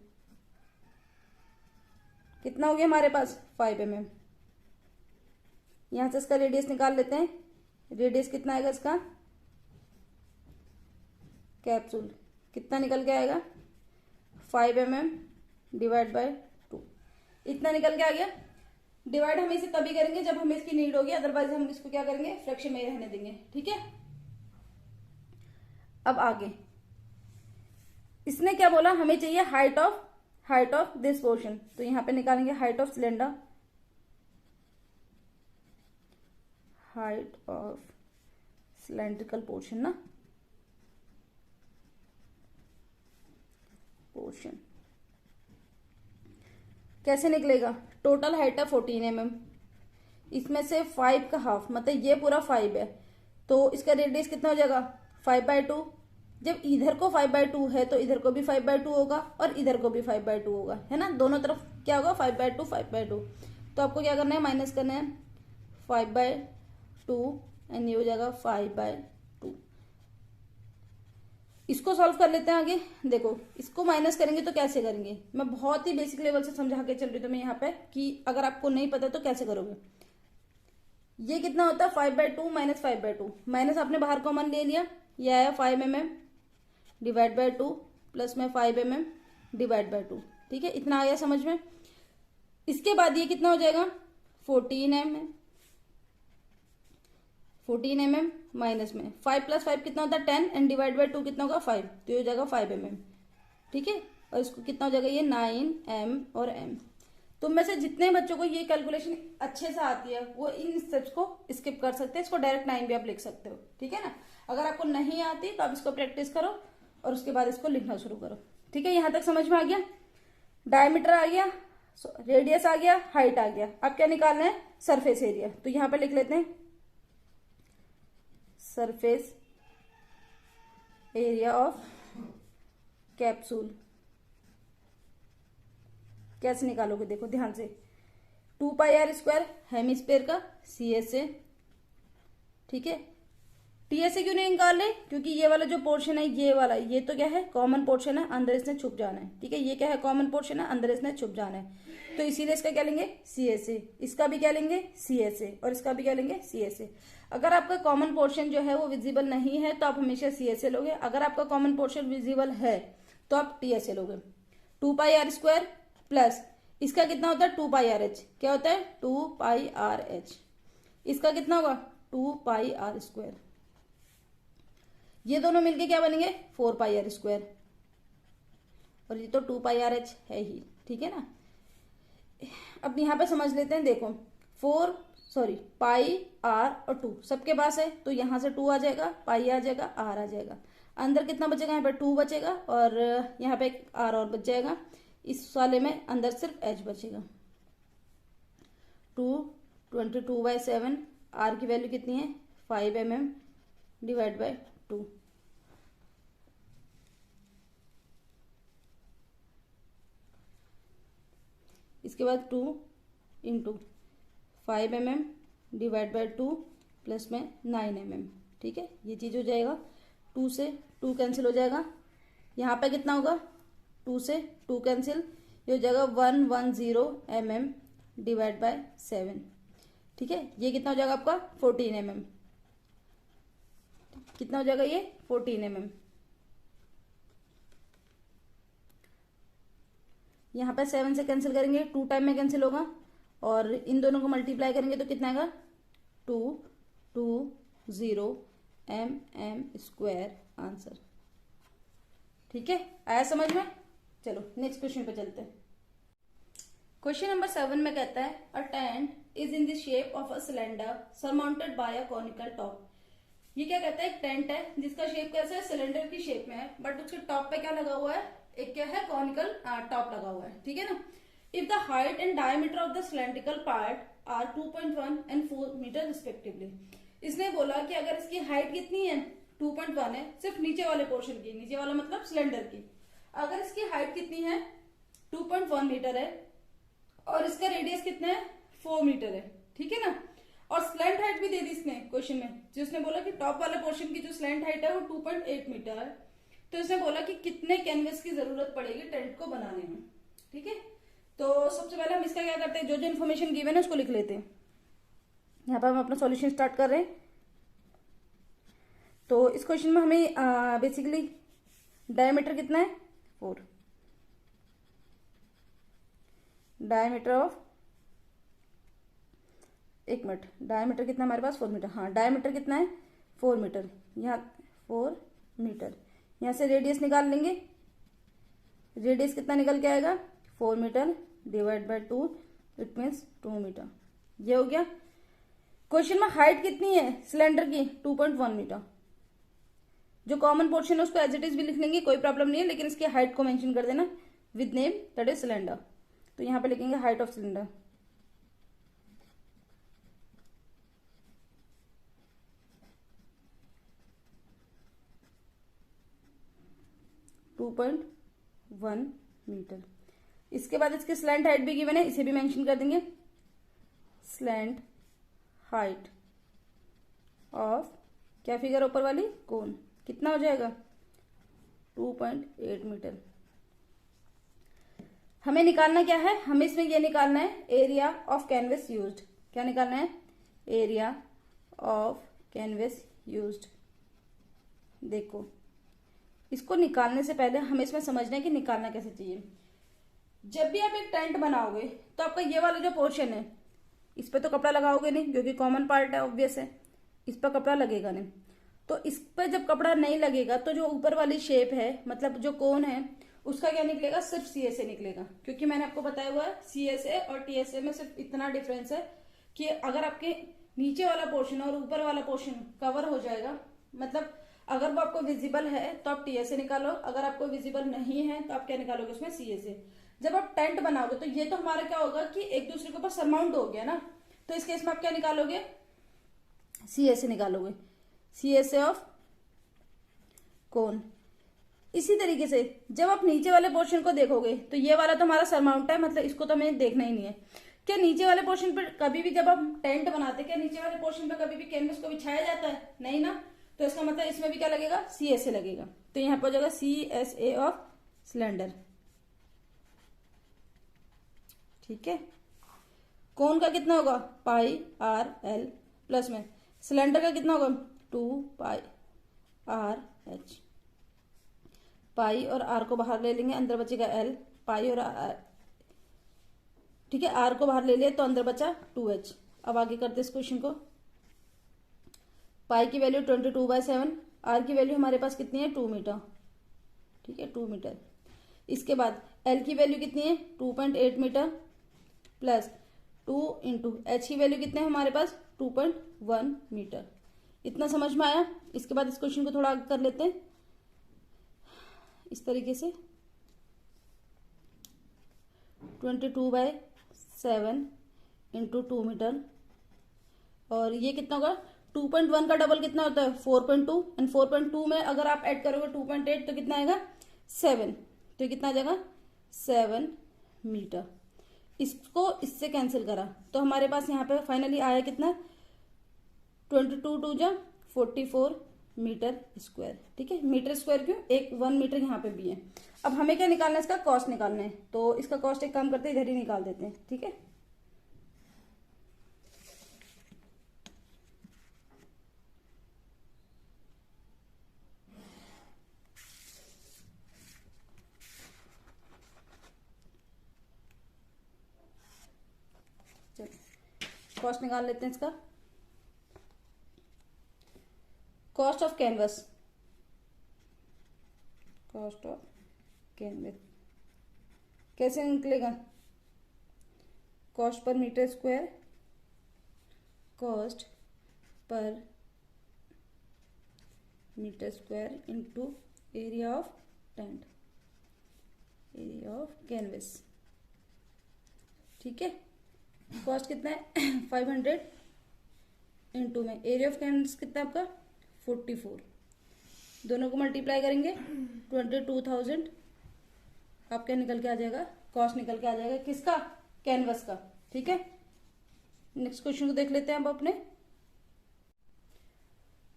कितना हो गया हमारे पास, 5 mm। यहां से इसका रेडियस निकाल लेते हैं, रेडियस कितना आएगा इसका, कैप्सूल कितना निकल के आएगा, 5 mm डिवाइड बाय 2, इतना निकल के आ गया। डिवाइड हम इसे तभी करेंगे जब हमें इसकी नीड होगी, अदरवाइज हम इसको क्या करेंगे, फ्रैक्शन में ही रहने देंगे। ठीक है, अब आगे इसने क्या बोला, हमें चाहिए हाइट ऑफ दिस पोर्शन। तो यहां पे निकालेंगे height of cylinder, height of cylindrical portion ना, पोर्शन कैसे निकलेगा, टोटल हाइट है 14 mm, इसमें से 5 का हाफ, मतलब ये पूरा 5 है, तो इसका रेडियस कितना हो जाएगा, 5/2। जब इधर को 5/2 है तो इधर को भी 5/2 होगा और इधर को भी 5/2 होगा, है ना, दोनों तरफ क्या होगा, 5/2। तो आपको क्या करना है, माइनस करना है 5/2 एंड ये हो जाएगा 5/2। इसको सॉल्व कर लेते हैं आगे। देखो इसको माइनस करेंगे तो कैसे करेंगे, मैं बहुत ही बेसिक लेवल से समझा के चल रही हूँ मैं यहाँ पे, कि अगर आपको नहीं पता तो कैसे करोगे। ये कितना होता है, 5/2 माइनस 5/2, माइनस आपने बाहर कॉमन ले लिया, ये आया 5 mm डिवाइड बाय 2 प्लस में 5 mm डिवाइड बाय 2। ठीक है, इतना आया समझ में। इसके बाद ये कितना हो जाएगा, 14 mm 14 mm माइनस में 5 + 5 कितना होता है 10 एंड डिवाइड बाई 2 कितना होगा 5, तो ये हो जाएगा 5 mm। ठीक है, और इसको कितना हो जाएगा ये 9m और m। तुम में से जितने बच्चों को ये कैलकुलेशन अच्छे से आती है वो इन स्टेप्स को स्किप कर सकते हैं, इसको डायरेक्ट 9 भी आप लिख सकते हो। ठीक है ना, अगर आपको नहीं आती तो आप इसको प्रैक्टिस करो और उसके बाद इसको लिखना शुरू करो। ठीक है, यहां तक समझ में आ गया। डायमीटर आ गया, रेडियस आ गया, हाइट आ गया। अब क्या निकालना है, सरफेस एरिया। तो यहां पर लिख लेते हैं सरफेस एरिया ऑफ कैप्सूल। कैसे निकालोगे, देखो ध्यान से। 2πr² हेमिस्फीयर का CSA। ठीक है, TSA क्यों नहीं निकाल रहे, क्योंकि ये वाला जो पोर्शन है ये वाला, ये तो क्या है कॉमन पोर्शन है, अंदर इसने छुप जाना है। ठीक है, ये क्या है कॉमन पोर्शन है, अंदर इसने छुप जाना है, तो इसीलिए इसका क्या लेंगे CSA, इसका भी क्या लेंगे CSA और इसका भी क्या लेंगे CSA। अगर आपका कॉमन पोर्शन जो है वो विजिबल नहीं है तो आप हमेशा CSA लोगे, अगर आपका कॉमन पोर्शन विजिबल है तो आप TSA लोगे। 2πr² प्लस इसका कितना होता है 2πrh, क्या होता है 2πrh, इसका कितना होगा 2πr², ये दोनों मिलके क्या बनेंगे 4πr², और ये तो 2πrh है ही। ठीक है ना, अब यहां पे समझ लेते हैं। देखो पाई r और 2 सबके पास है, तो यहां से 2 आ जाएगा, पाई आ जाएगा, r आ जाएगा। अंदर कितना बचेगा, यहाँ पे 2 बचेगा और यहाँ पे एक r और बच जाएगा। इस वाले में अंदर सिर्फ h बचेगा। 222/7, r की वैल्यू कितनी है 5 mm डिवाइड बाय 2। इसके बाद 2 × 5 mm डिवाइड बाय 2 प्लस में 9 mm। ठीक है, ये चीज हो जाएगा, 2 से 2 कैंसिल हो जाएगा। यहाँ पे कितना होगा 2 से 2 कैंसिल, ये हो जाएगा 110 mm डिवाइड बाय 7। ठीक है, ये कितना हो जाएगा आपका 14 mm, कितना हो जाएगा ये 14 mm। यहाँ पे 7 से कैंसिल करेंगे, 2 टाइम में कैंसिल होगा, और इन दोनों को मल्टीप्लाई करेंगे तो कितना आएगा 220 mm² आंसर। ठीक है, आया समझ में। चलो नेक्स्ट क्वेश्चन पे चलते हैं। क्वेश्चन नंबर 7 में कहता है a tent is in the shape of a cylinder surmounted by a conical top. ये क्या कहता है, एक टेंट है जिसका शेप कैसा है, सिलेंडर की शेप में है, बट उसके टॉप पे क्या लगा हुआ है, एक क्या है कॉनिकल टॉप लगा हुआ है। ठीक है ना, if the height and diameter of the cylindrical part are 2.1 and 4 metre respectively. इसने बोला कि अगर इसकी हाइट कितनी है 2.1 है, सिर्फ नीचे वाले पोर्शन की, नीचे वाला मतलब सिलेंडर की, अगर इसकी हाइट कितनी है 2.1 मीटर है और इसका रेडियस कितना है 4 मीटर है। ठीक है ना, और स्लैंट हाइट भी दे दी इसने क्वेश्चन में, जो उसने बोला कि टॉप वाले पोर्शन की जो स्लैंट हाइट है वो 2.8 मीटर है, तो इसने बोला कि कितने कैनवस की जरूरत पड़ेगी टेंट को बनाने में। ठीक है, तो सबसे पहले हम इसका क्या करते हैं, जो जो इन्फॉर्मेशन गिवन है उसको लिख लेते हैं। यहाँ पर हम अपना सॉल्यूशन स्टार्ट कर रहे हैं। तो इस क्वेश्चन में हमें बेसिकली डायमीटर कितना है 4, डायमीटर ऑफ, एक मिनट, डायमीटर कितना हमारे पास 4 मीटर, हाँ डायमीटर कितना है 4 मीटर, यहाँ 4 मीटर। यहाँ से रेडियस निकाल लेंगे, रेडियस कितना निकल के आएगा 4 metre divide by 2, it means 2 metre. ये हो गया। क्वेश्चन में हाइट कितनी है सिलेंडर की 2.1 मीटर। जो कॉमन पोर्शन है उसको एज इट इज भी लिख लेंगे, कोई प्रॉब्लम नहीं है, लेकिन इसकी हाइट को मेंशन कर देना with name, that is cylinder. तो यहाँ पे लिखेंगे हाइट ऑफ सिलेंडर, .1 मीटर। इसके बाद इसकी स्लैंट हाइट भी गिवन है, इसे भी मेंशन कर देंगे, स्लैंट हाइट ऑफ, क्या फिगर ऊपर वाली कोन, कितना हो जाएगा 2.8 मीटर। हमें निकालना क्या है, हमें इसमें यह निकालना है एरिया ऑफ कैनवस यूज्ड। क्या निकालना है, एरिया ऑफ कैनवस यूज्ड। देखो इसको निकालने से पहले हमें इसमें समझना है कि निकालना कैसे चाहिए। जब भी आप एक टेंट बनाओगे तो आपका ये वाला जो पोर्शन है इस पे तो कपड़ा लगाओगे नहीं, जो कि कॉमन पार्ट है, ऑब्वियस है। इस पर कपड़ा लगेगा नहीं। तो इस पर जब कपड़ा नहीं लगेगा तो जो ऊपर वाली शेप है, मतलब जो कोन है, उसका क्या निकलेगा, सिर्फ सीएसए निकलेगा। क्योंकि मैंने आपको बताया हुआ है सीएसए और टीएसए में सिर्फ इतना डिफरेंस है कि अगर आपके नीचे वाला पोर्शन और ऊपर वाला पोर्शन कवर हो जाएगा, मतलब अगर वो आपको विजिबल है तो आप टीएसए निकालो, अगर आपको विजिबल नहीं है तो आप क्या निकालोगे उसमें, सीएसए। जब आप टेंट बनाओगे तो ये तो हमारा क्या होगा कि एक दूसरे के ऊपर सरमाउंट हो गया ना, तो इस केस में आप क्या निकालोगे, सीएसए निकालोगे, सीएसए ऑफ कोन। इसी तरीके से जब आप नीचे वाले पोर्शन को देखोगे तो ये वाला तो हमारा सरमाउंट है, मतलब इसको तो हमें देखना ही नहीं है। क्या नीचे वाले पोर्शन पर कभी भी जब आप टेंट बनाते हैं, क्या नीचे वाले पोर्शन पर कभी भी कैनवस को बिछाया जाता है, नहीं ना। तो इसका मतलब इसमें भी क्या लगेगा, सीएसए लगेगा। तो यहाँ पर हो जाएगा सीएसए ऑफ सिलेंडर। ठीक है। कोन का कितना होगा, पाई आर एल, प्लस में सिलेंडर का कितना होगा, 2 पाई आर एच। पाई और आर को बाहर ले लेंगे, अंदर बचेगा एल, पाई और आर, ठीक है, आर को बाहर ले लिया तो अंदर बचा 2h। अब आगे करते इस क्वेश्चन को। पाई की वैल्यू 22/7, आर की वैल्यू हमारे पास कितनी है, 2 मीटर, ठीक है, 2 मीटर। इसके बाद एल की वैल्यू कितनी है, 2.8 मीटर, प्लस 2 इंटू एच की वैल्यू कितने हैं हमारे पास, 2.1 मीटर। इतना समझ में आया। इसके बाद इस क्वेश्चन को थोड़ा आगे कर लेते हैं इस तरीके से। 22/7 इंटू 2 मीटर, और ये कितना होगा, 2.1 का डबल कितना होता है, 4.2, एंड 4.2 में अगर आप ऐड करोगे 2.8 तो कितना आएगा, 7। तो ये कितना आ जाएगा, 7 मीटर। इसको इससे कैंसिल करा तो हमारे पास यहाँ पे फाइनली आया कितना, 22 × 44 मीटर स्क्वायर। ठीक है, मीटर स्क्वायर क्यों, 1 मीटर यहाँ पे भी है। अब हमें क्या निकालना है, इसका कॉस्ट निकालना है। तो इसका कॉस्ट एक काम करते हैं, इधर ही निकाल देते हैं। ठीक है, चलो कॉस्ट निकाल लेते हैं इसका। Cost of canvas, cost of canvas कैसे निकलेगा, cost per metre square, cost per metre square into area of tent, area of canvas. ठीक है, कॉस्ट कितना है 500 इंटू में एरिया ऑफ कैनवस कितना आपका 44, दोनों को मल्टीप्लाई करेंगे 22,000, आपका निकल के आ जाएगा, कॉस्ट निकल के आ जाएगा किसका, कैनवस का। ठीक है, नेक्स्ट क्वेश्चन को देख लेते हैं अब अपने।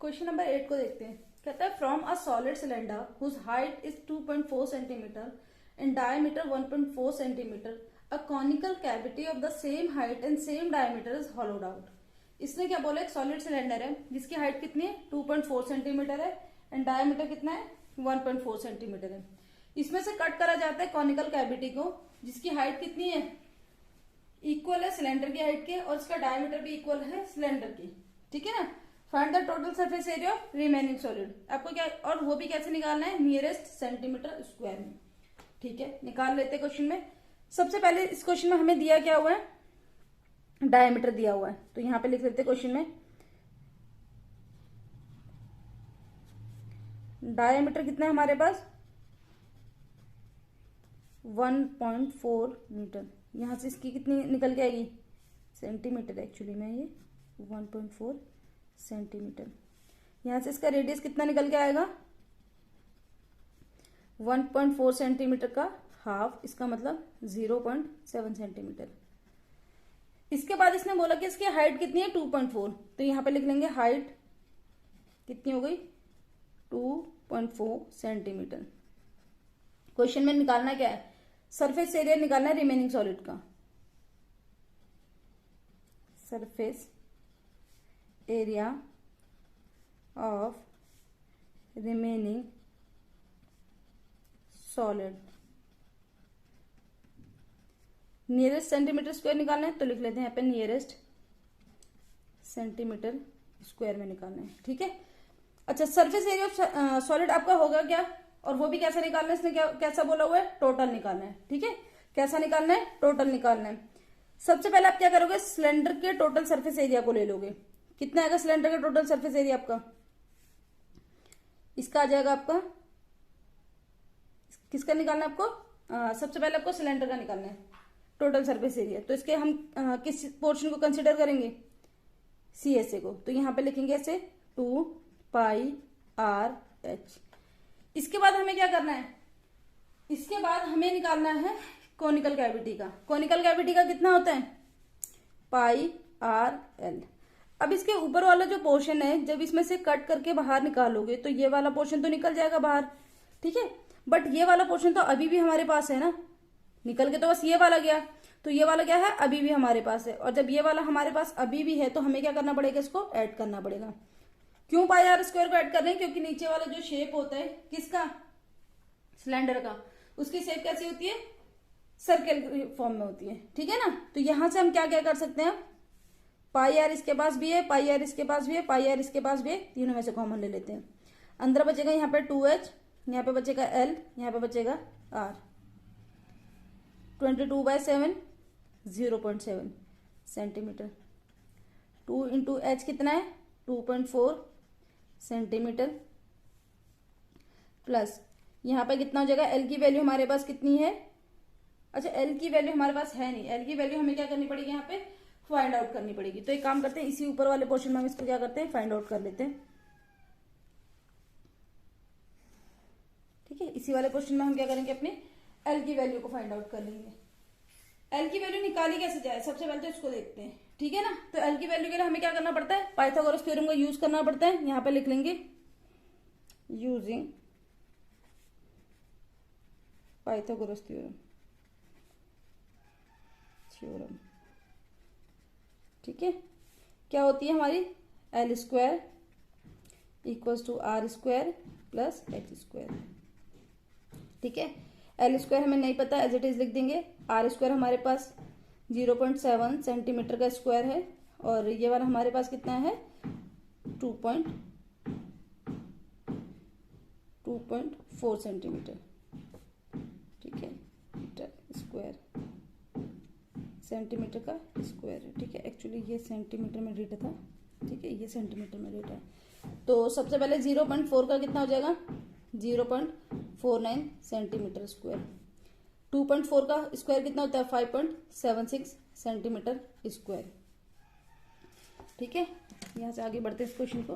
क्वेश्चन नंबर 8 को देखते हैं। कहता है from a solid cylinder whose height is 2.4 centimetre and diameter 1.4 centimetre, a conical cavity of the same height and same diameter is hollowed out. इसने क्या बोला, एक सॉलिड सिलेंडर है जिसकी हाइट कितनी है 2.4 सेंटीमीटर है एंड डायमीटर कितना है 1.4 सेंटीमीटर है। इसमें से कट करा जाता है कॉनिकल कैविटी को जिसकी हाइट कितनी है, इक्वल है सिलेंडर की हाइट के, और इसका डायमीटर भी इक्वल है सिलेंडर की। ठीक है ना। Find the total surface area of remaining solid, आपको क्या, और वो भी कैसे निकालना है, नियरेस्ट सेंटीमीटर स्क्वायर में। ठीक है, निकाल लेते हैं क्वेश्चन में। सबसे पहले इस क्वेश्चन में हमें दिया क्या हुआ है, डायमीटर दिया हुआ है, तो यहां पे लिख लेते हैं क्वेश्चन में डायमीटर कितना है हमारे पास 1.4 मीटर। यहां से इसकी कितनी निकल के आएगी, सेंटीमीटर एक्चुअली में, ये 1.4 सेंटीमीटर। यहां से इसका रेडियस कितना निकल के आएगा 1.4 सेंटीमीटर का हाफ, इसका मतलब 0.7 सेंटीमीटर। इसके बाद इसने बोला कि इसकी हाइट कितनी है 2.4, तो यहां पे लिख लेंगे हाइट कितनी हो गई 2.4 सेंटीमीटर। क्वेश्चन में निकालना क्या है, सरफेस एरिया निकालना है रिमेनिंग सॉलिड का, surface area of remaining solid. Nearest centimetre square निकालना है तो लिख लेते हैं यहाँ पे नियरेस्ट सेंटीमीटर स्क्वायर में निकालना है, ठीक है। अच्छा, सरफेस एरिया ऑफ सॉलिड आपका होगा क्या, और वो भी कैसा निकालना है, इसने कैसा बोला हुआ है, टोटल निकालना है, ठीक है। कैसा निकालना है, टोटल निकालना है। सबसे पहले आप क्या करोगे, सिलेंडर के टोटल सरफेस एरिया को ले लोगे। कितना आएगा सिलेंडर का टोटल सरफेस एरिया आपका, इसका आ जाएगा आपका, किसका निकालना है आपको, सबसे पहले आपको सिलेंडर का निकालना है टोटल सरफेस एरिया। तो इसके हम किस पोर्शन को कंसिडर करेंगे, CSA को। तो यहां पे लिखेंगे ऐसे 2 पाई आर एच। इसके बाद हमें क्या करना है, इसके बाद हमें निकालना है कोनिकल कैविटी का। कोनिकल कैविटी का कितना होता है, पाई आर एल। अब इसके ऊपर वाला जो पोर्शन है, जब इसमें से कट करके बाहर निकालोगे तो ये वाला पोर्शन तो निकल जाएगा बाहर, ठीक है। बट ये वाला पोर्शन तो अभी भी हमारे पास है ना, निकल के तो बस ये वाला गया, तो ये वाला क्या है, अभी भी हमारे पास है। और जब ये वाला हमारे पास अभी भी है तो हमें क्या करना पड़ेगा, इसको ऐड करना पड़ेगा। क्यों पाई आर स्क्वायर को ऐड कर रहे हैं, क्योंकि नीचे वाला जो शेप होता है किसका, सिलेंडर का, उसकी शेप कैसी होती है, सर्कल फॉर्म में होती है, ठीक है ना। तो यहां से हम क्या क्या कर सकते हैं, पाई आर इसके पास भी है, पाई आर इसके पास भी है, पाई आर इसके पास भी है, तीनों में से कॉमन ले लेते हैं। अंदर बचेगा यहाँ पे 2h, यहाँ पे बचेगा L, यहाँ पे बचेगा R। 22/7 0.7 सेंटीमीटर। 2 इंटू एच कितना है, 2.4 सेंटीमीटर, प्लस यहाँ पे कितना हो जाएगा, एल की वैल्यू हमारे पास कितनी है, अच्छा एल की वैल्यू हमारे पास है नहीं, एल की वैल्यू हमें क्या करनी पड़ेगी, यहाँ पे फाइंड आउट करनी पड़ेगी। तो एक काम करते हैं, इसी ऊपर वाले पोर्शन में हम इसको क्या करते हैं, फाइंड आउट कर लेते हैं, ठीक है। इसी वाले क्वेश्चन में हम क्या करेंगे, अपने एल की वैल्यू को फाइंड आउट कर लेंगे। एल की वैल्यू निकाली कैसे जाए, सबसे पहले तो इसको देखते हैं, ठीक है ना। तो एल की वैल्यू के लिए हमें क्या करना पड़ता है, पाइथागोरस थ्योरम का यूज करना पड़ता है। यहाँ पे लिख लेंगे यूजिंग पाइथागोरस थ्योरम, ठीक है। क्या होती है हमारी, L square equals to R square plus H square, ठीक है। एल स्क्वायर हमें नहीं पता, एज इट इज लिख देंगे। आर स्क्वायर हमारे पास 0.7 सेंटीमीटर का स्क्वायर है, और ये वाला हमारे पास कितना है, 2.4 सेंटीमीटर, ठीक है। मीटर स्क्वायर सेंटीमीटर का स्क्वायर है, ठीक है। एक्चुअली ये सेंटीमीटर में रेट था, ठीक है, ये सेंटीमीटर में रेट है। तो सबसे पहले 0.4 का कितना हो जाएगा, 0.49 सेंटीमीटर स्क्वायर। 2.4 का स्क्वायर कितना होता है, 5.76 सेंटीमीटर स्क्वायर, ठीक है। यहां से आगे बढ़ते हैं इस क्वेश्चन को,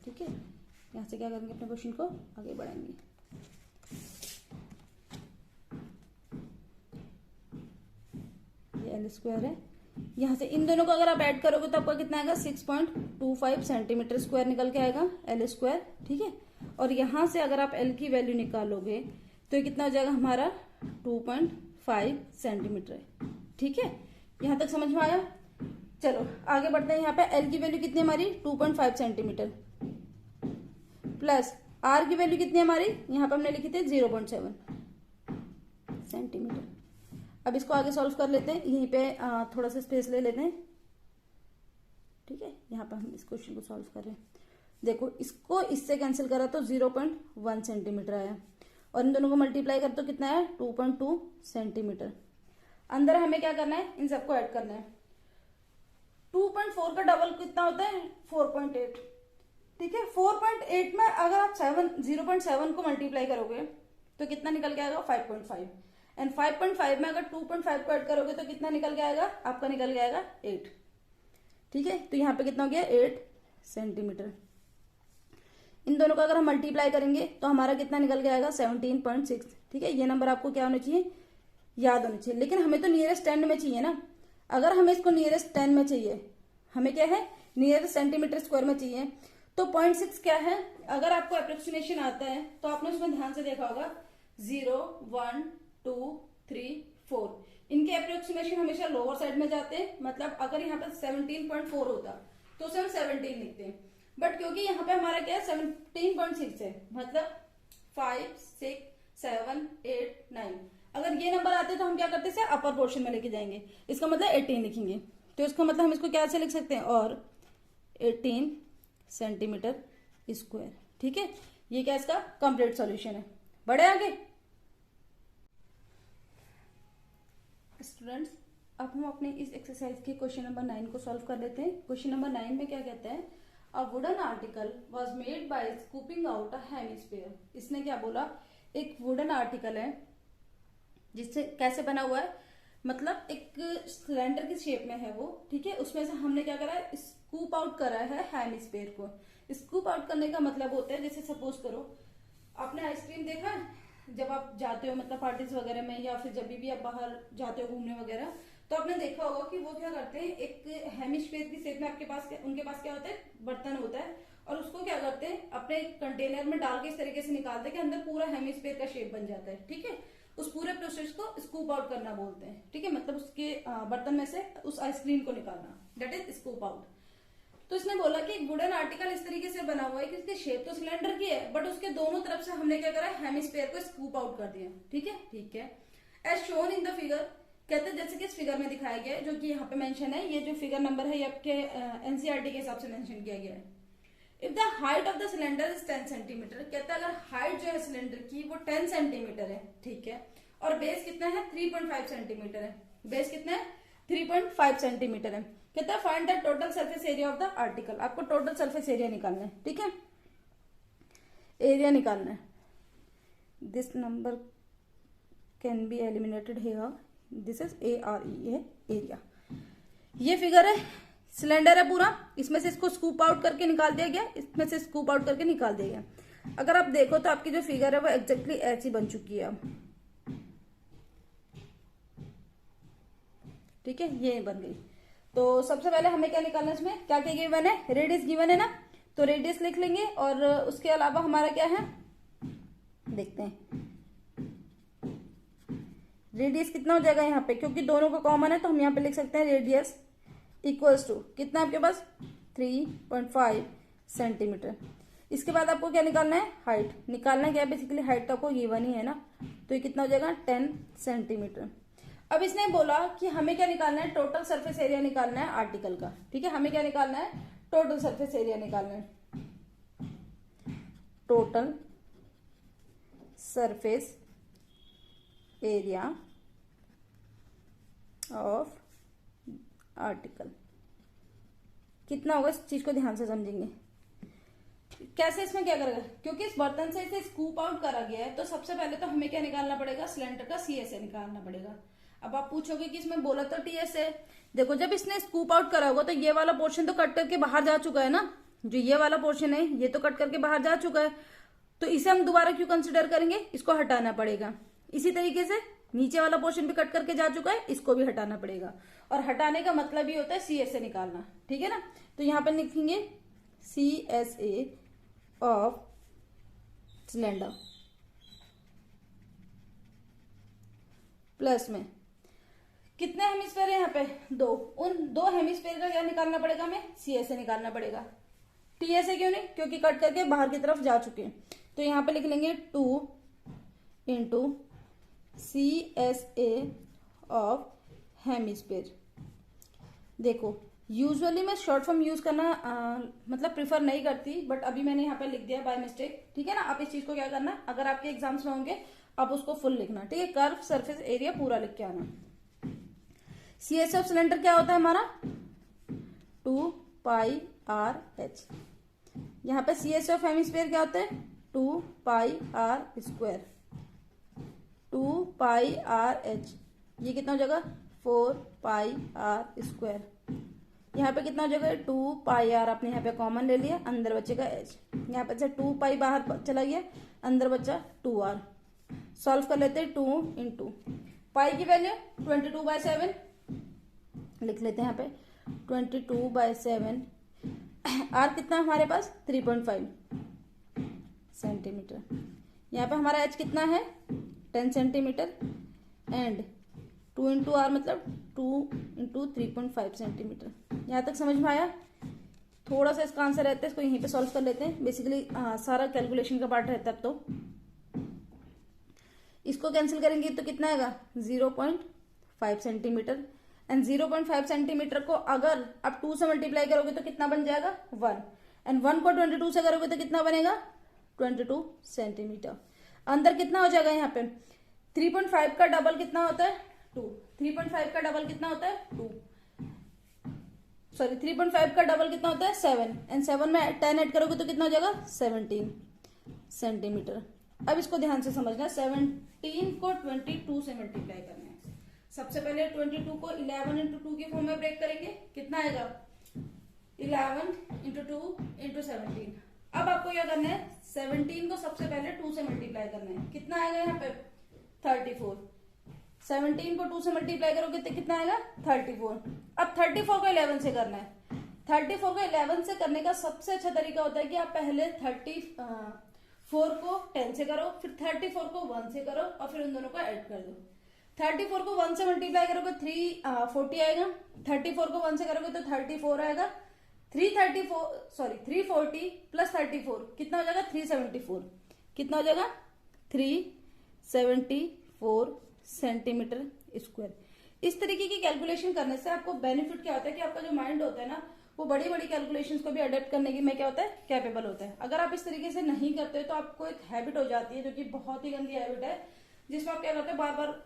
ठीक है। यहां से क्या करेंगे, अपने क्वेश्चन को आगे बढ़ाएंगे। ये एल स्क्वायर है, यहां से इन दोनों को अगर आप ऐड करोगे तो आपका कितना आएगा, 6.25 सेंटीमीटर स्क्वायर निकल के आएगा, एल स्क्वायर, ठीक है। और यहां से अगर आप एल की वैल्यू निकालोगे तो ये कितना हो जाएगा हमारा, 2.5 सेंटीमीटर है, ठीक है। यहां तक समझ में आया। चलो आगे बढ़ते हैं। यहाँ पे एल की वैल्यू कितनी है हमारी, 2.5 सेंटीमीटर, प्लस आर की वैल्यू कितनी है हमारी, यहाँ पे हमने लिखी थी 0.7 सेंटीमीटर। अब इसको आगे सॉल्व कर लेते हैं, यहीं पे थोड़ा सा स्पेस ले लेते हैं, ठीक है। यहाँ पे हम इस क्वेश्चन को सॉल्व कर रहे हैं। देखो इसको इससे कैंसिल करा तो 0.1 सेंटीमीटर आया, और इन दोनों को मल्टीप्लाई कर तो कितना है, 2.2 सेंटीमीटर। अंदर हमें क्या करना है, इन सबको ऐड करना है। 2.4 का डबल कितना होता है, 4.8, ठीक है। 4.8 में अगर आप 0.7 को मल्टीप्लाई करोगे तो कितना निकल के आएगा, 5.5। एंड 5.5 में अगर 2.5 को ऐड करोगे तो कितना निकल के आएगा, आपका निकल के आएगा 8, ठीक है। तो यहाँ पे कितना हो गया, 8 सेंटीमीटर। इन दोनों का अगर हम मल्टीप्लाई करेंगे तो हमारा कितना निकल के आएगा, 17.6, ठीक है। ये नंबर आपको क्या होना चाहिए, याद होना चाहिए। लेकिन हमें तो नियरेस्ट 10 में चाहिए ना। अगर हमें इसको नियरेस्ट 10 में चाहिए, हमें क्या है, नियरेस्ट सेंटीमीटर स्क्वायर में चाहिए, तो 0.6 क्या है, अगर आपको अप्रोक्सीमेशन आता है तो आपने उसमें ध्यान से देखा होगा, 0, 1, 2, 3, 4, इनके अप्रोक्सीमेशन हमेशा लोअर साइड में जाते हैं। मतलब अगर यहाँ पे 17.4 होता तो उसे हम 17 लिखते हैं, बट क्योंकि यहाँ पे हमारा क्या है, 17.6 है, मतलब 5, 6, 7, 8, 9। अगर ये नंबर आते तो हम क्या करते हैं, अपर पोर्शन में लेके जाएंगे, इसका मतलब 18 लिखेंगे। तो इसका मतलब हम इसको क्या से लिख सकते हैं, और 18 सेंटीमीटर स्क्वायर। ठीक है, ये क्या इसका कंप्लीट सॉल्यूशन है। बढ़े आगे स्टूडेंट्स, अब हम अपने इस एक्सरसाइज के क्वेश्चन नंबर 9 को सॉल्व कर लेते हैं। क्वेश्चन नंबर 9 में क्या कहते हैं, a wooden article was made by scooping out a hemisphere. इसने क्या बोला, एक वुडन आर्टिकल है जिससे कैसे बना हुआ है, मतलब एक सिलेंडर की शेप में है वो। ठीक है, उसमें से हमने क्या करा है, स्कूप आउट करा है हेमिस्फीयर को। स्कूप आउट करने का मतलब होता है, जैसे सपोज करो आपने आइसक्रीम देखा है, जब आप जाते हो मतलब पार्टीज वगैरह में, या फिर जब भी आप बाहर जाते हो घूमने वगैरह, तो आपने देखा होगा कि वो क्या करते हैं, एक हेमिस्फीयर की शेप में आपके पास उनके पास क्या होता है, बर्तन होता है, और उसको क्या करते हैं, अपने कंटेनर में डाल के इस तरीके से निकालते हैं कि अंदर पूरा हेमिस्फीयर का शेप बन जाता है। ठीक है, उस पूरे प्रोसेस को स्कूप आउट करना बोलते हैं। ठीक है, मतलब उसके बर्तन में से उस आइसक्रीम को निकालना, दैट इज स्कूप आउट। तो इसने बोला कि वुडन आर्टिकल इस तरीके से बना हुआ है कि इसकी शेप तो सिलेंडर की है, बट उसके दोनों तरफ से हमने क्या करा, हेमिस्फीयर को स्कूप आउट कर दिया। ठीक है, ठीक है, as shown in the figure, कहते हैं जैसे कि इस फिगर में दिखाया गया है, जो कि यहाँ पे मेंशन है, ये जो फिगर नंबर है ये आपके एनसीईआरटी के हिसाब से मेंशन किया गया है। If the height of the cylinder is 10 centimetre, कहता है अगर हाइट जो है सिलेंडर की वो 10 सेंटीमीटर है, ठीक है, और बेस कितना है, 3.5 सेंटीमीटर है। बेस कितना है, 3.5 सेंटीमीटर है। कहता है find the total surface area of the article. आपको टोटल सरफेस एरिया निकालना है। ठीक है, एरिया निकालना है। This number can be eliminated here, this is ARE है एरिया। ये फिगर है, सिलेंडर है पूरा, इसमें से इसको स्कूप आउट करके निकाल दिया गया, इसमें से स्कूप आउट करके निकाल दिया गया। अगर आप देखो तो आपकी जो फिगर है वो एग्जैक्टली ऐसी बन चुकी है अब। ठीक है, ये बन गई। तो सबसे पहले हमें क्या निकालना है, इसमें क्या क्या गिवन है, रेडियस गिवन है ना, तो रेडियस लिख लेंगे, और उसके अलावा हमारा क्या है देखते हैं, रेडियस कितना हो जाएगा यहाँ पे, क्योंकि दोनों को कॉमन है तो हम यहाँ पे लिख सकते हैं रेडियस इक्वल्स टू कितना आपके पास 3.5 सेंटीमीटर। इसके बाद आपको क्या निकालना है, हाइट निकालना क्या है, बेसिकली हाइट तो आपको गिवन ही है ना, तो ये कितना हो जाएगा 10 सेंटीमीटर। अब इसने बोला कि हमें क्या निकालना है, टोटल सरफेस एरिया निकालना है आर्टिकल का। ठीक है, हमें क्या निकालना है, टोटल सरफेस एरिया निकालना है, total surface area of article कितना होगा, इस चीज को ध्यान से समझेंगे। कैसे, इसमें क्या करेगा, क्योंकि इस बर्तन से इसे स्कूप आउट करा गया है, तो सबसे पहले तो हमें क्या निकालना पड़ेगा, सिलेंडर का CSA निकालना पड़ेगा। अब आप पूछोगे कि इसमें बोला तो TS है, देखो जब इसने स्कूप आउट करा होगा तो ये वाला पोर्शन तो कट करके बाहर जा चुका है ना, जो ये वाला पोर्शन है ये तो कट करके बाहर जा चुका है, तो इसे हम दोबारा क्यों कंसिडर करेंगे, इसको हटाना पड़ेगा। इसी तरीके से नीचे वाला पोर्शन भी कट करके जा चुका है, इसको भी हटाना पड़ेगा, और हटाने का मतलब ही होता है CSA निकालना। ठीक है ना, तो यहाँ पर लिखेंगे CSA ऑफ सिलेंडर प्लस में कितने हेमिस्फीयर है यहाँ पे, 2, उन 2 हेमिस्फीयर का क्या निकालना पड़ेगा, हमें CSA निकालना पड़ेगा। TSA क्यों नहीं, क्योंकि कट करके बाहर की तरफ जा चुके हैं, तो यहाँ पे लिख लेंगे 2 इंटू CSA ऑफ हेमिस्फीयर। देखो यूजुअली मैं शॉर्ट फॉर्म यूज करना मतलब प्रिफर नहीं करती, बट अभी मैंने यहाँ पे लिख दिया बाय मिस्टेक। ठीक है ना, आप इस चीज को क्या करना, अगर आपके एग्जाम्स में होंगे आप उसको फुल लिखना। ठीक है, कर्व सरफेस एरिया पूरा लिख के आना। CSA ऑफ सिलेंडर क्या होता है हमारा 2πRh। यहाँ पे CSA ऑफ हेमिस्फीयर क्या होता है 2πr स्क्वायर, 2πRh, ये कितना हो जाएगा 4πr स्क्वायर। यहाँ पे कितना हो जाएगा 2πr, आपने यहाँ पे कॉमन ले लिया, अंदर बचेगा h, यहाँ पे से 2π बाहर चला गया, अंदर बचा 2r। सॉल्व कर लेते हैं, 2 इंटू पाई की वैल्यू 22/7 लिख लेते हैं यहाँ पे 22/7। आर कितना हमारे पास 3.5 सेंटीमीटर। यहाँ पे हमारा एच कितना है 10 सेंटीमीटर, एंड 2 इंटू आर मतलब 2 इंटू 3.5 सेंटीमीटर। यहाँ तक समझ में आया। थोड़ा सा इसका आंसर रहता है, इसको यहीं पे सॉल्व कर लेते हैं। बेसिकली सारा कैलकुलेशन का पार्ट रहता है। तो इसको कैंसिल करेंगे तो कितना आएगा 0.5 सेंटीमीटर। एंड 0.5 सेंटीमीटर को अगर आप 2 से मल्टीप्लाई करोगे तो कितना बन जाएगा 1। एंड 1 को 22 से करोगे तो कितना बनेगा 22 सेंटीमीटर। अंदर कितना हो जाएगा यहाँ पे 3.5 का डबल कितना होता है 2। 3.5 का डबल कितना होता है 2, सॉरी 3.5 का डबल कितना होता है 7। एंड 7 में 10 ऐड करोगे तो कितना हो जाएगा 17 सेंटीमीटर। अब इसको ध्यान से समझना, 17 को 22 से मल्टीप्लाई करना है। सबसे पहले 22 को 11 इंटू 2 की फॉर्म में ब्रेक करेंगे, कितना आएगा 11 इंटू 2 इंटू 17। अब आपको क्या करना है 17 को सबसे पहले 2 से मल्टीप्लाई करना है, कितना आएगा यहाँ पे 34। 17 को 2 से मल्टीप्लाई करोगे तो कितना आएगा 34। अब 34 को 11 से करना है। 34 को 11 से करने का सबसे अच्छा तरीका होता है कि आप पहले 34 को 10 से करो, फिर 34 को 1 से करो और फिर उन दोनों को ऐड कर दो। 34 को 1 से मल्टीप्लाई करोगे 340 आएगा, 34 को 1 से करोगे तो 34 आएगा। 340 प्लस 34 कितना हो जाएगा 374। कितना हो जाएगा 374 सेंटीमीटर स्क्वायर। इस तरीके की कैलकुलेशन करने से आपको बेनिफिट क्या होता है कि आपका जो माइंड होता है ना वो बड़ी बड़ी कैलकुलेशंस को भी अडेप्ट करने की में क्या होता है कैपेबल होता है। अगर आप इस तरीके से नहीं करते तो आपको एक हैबिट हो जाती है जो कि बहुत ही गंदी हैबिट है, जिसमें आप क्या करते हैं बार बार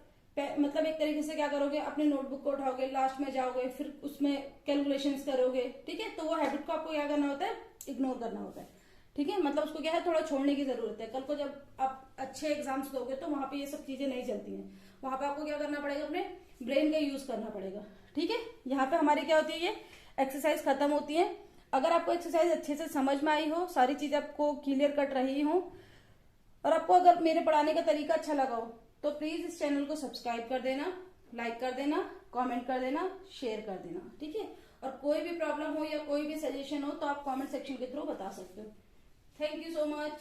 मतलब एक तरीके से क्या करोगे अपने नोटबुक को उठाओगे, लास्ट में जाओगे, फिर उसमें कैलकुलेशंस करोगे, ठीक है। तो वो हैबिट को आपको क्या करना होता है इग्नोर करना होता है, ठीक है। मतलब उसको क्या है थोड़ा छोड़ने की जरूरत है। कल को जब आप अच्छे एग्जाम्स दोगे तो वहां पे ये सब चीजें नहीं चलती हैं, वहां पे आपको क्या करना पड़ेगा अपने ब्रेन का यूज करना पड़ेगा, ठीक है। यहाँ पे हमारी क्या होती है ये एक्सरसाइज खत्म होती है। अगर आपको एक्सरसाइज अच्छे से समझ में आई हो, सारी चीजें आपको क्लियर कट रही हो और आपको अगर मेरे पढ़ाने का तरीका अच्छा लगा हो तो प्लीज इस चैनल को सब्सक्राइब कर देना, लाइक कर देना, कमेंट कर देना, शेयर कर देना, ठीक है। और कोई भी प्रॉब्लम हो या कोई भी सजेशन हो तो आप कमेंट सेक्शन के थ्रू बता सकते हो। Thank you so much.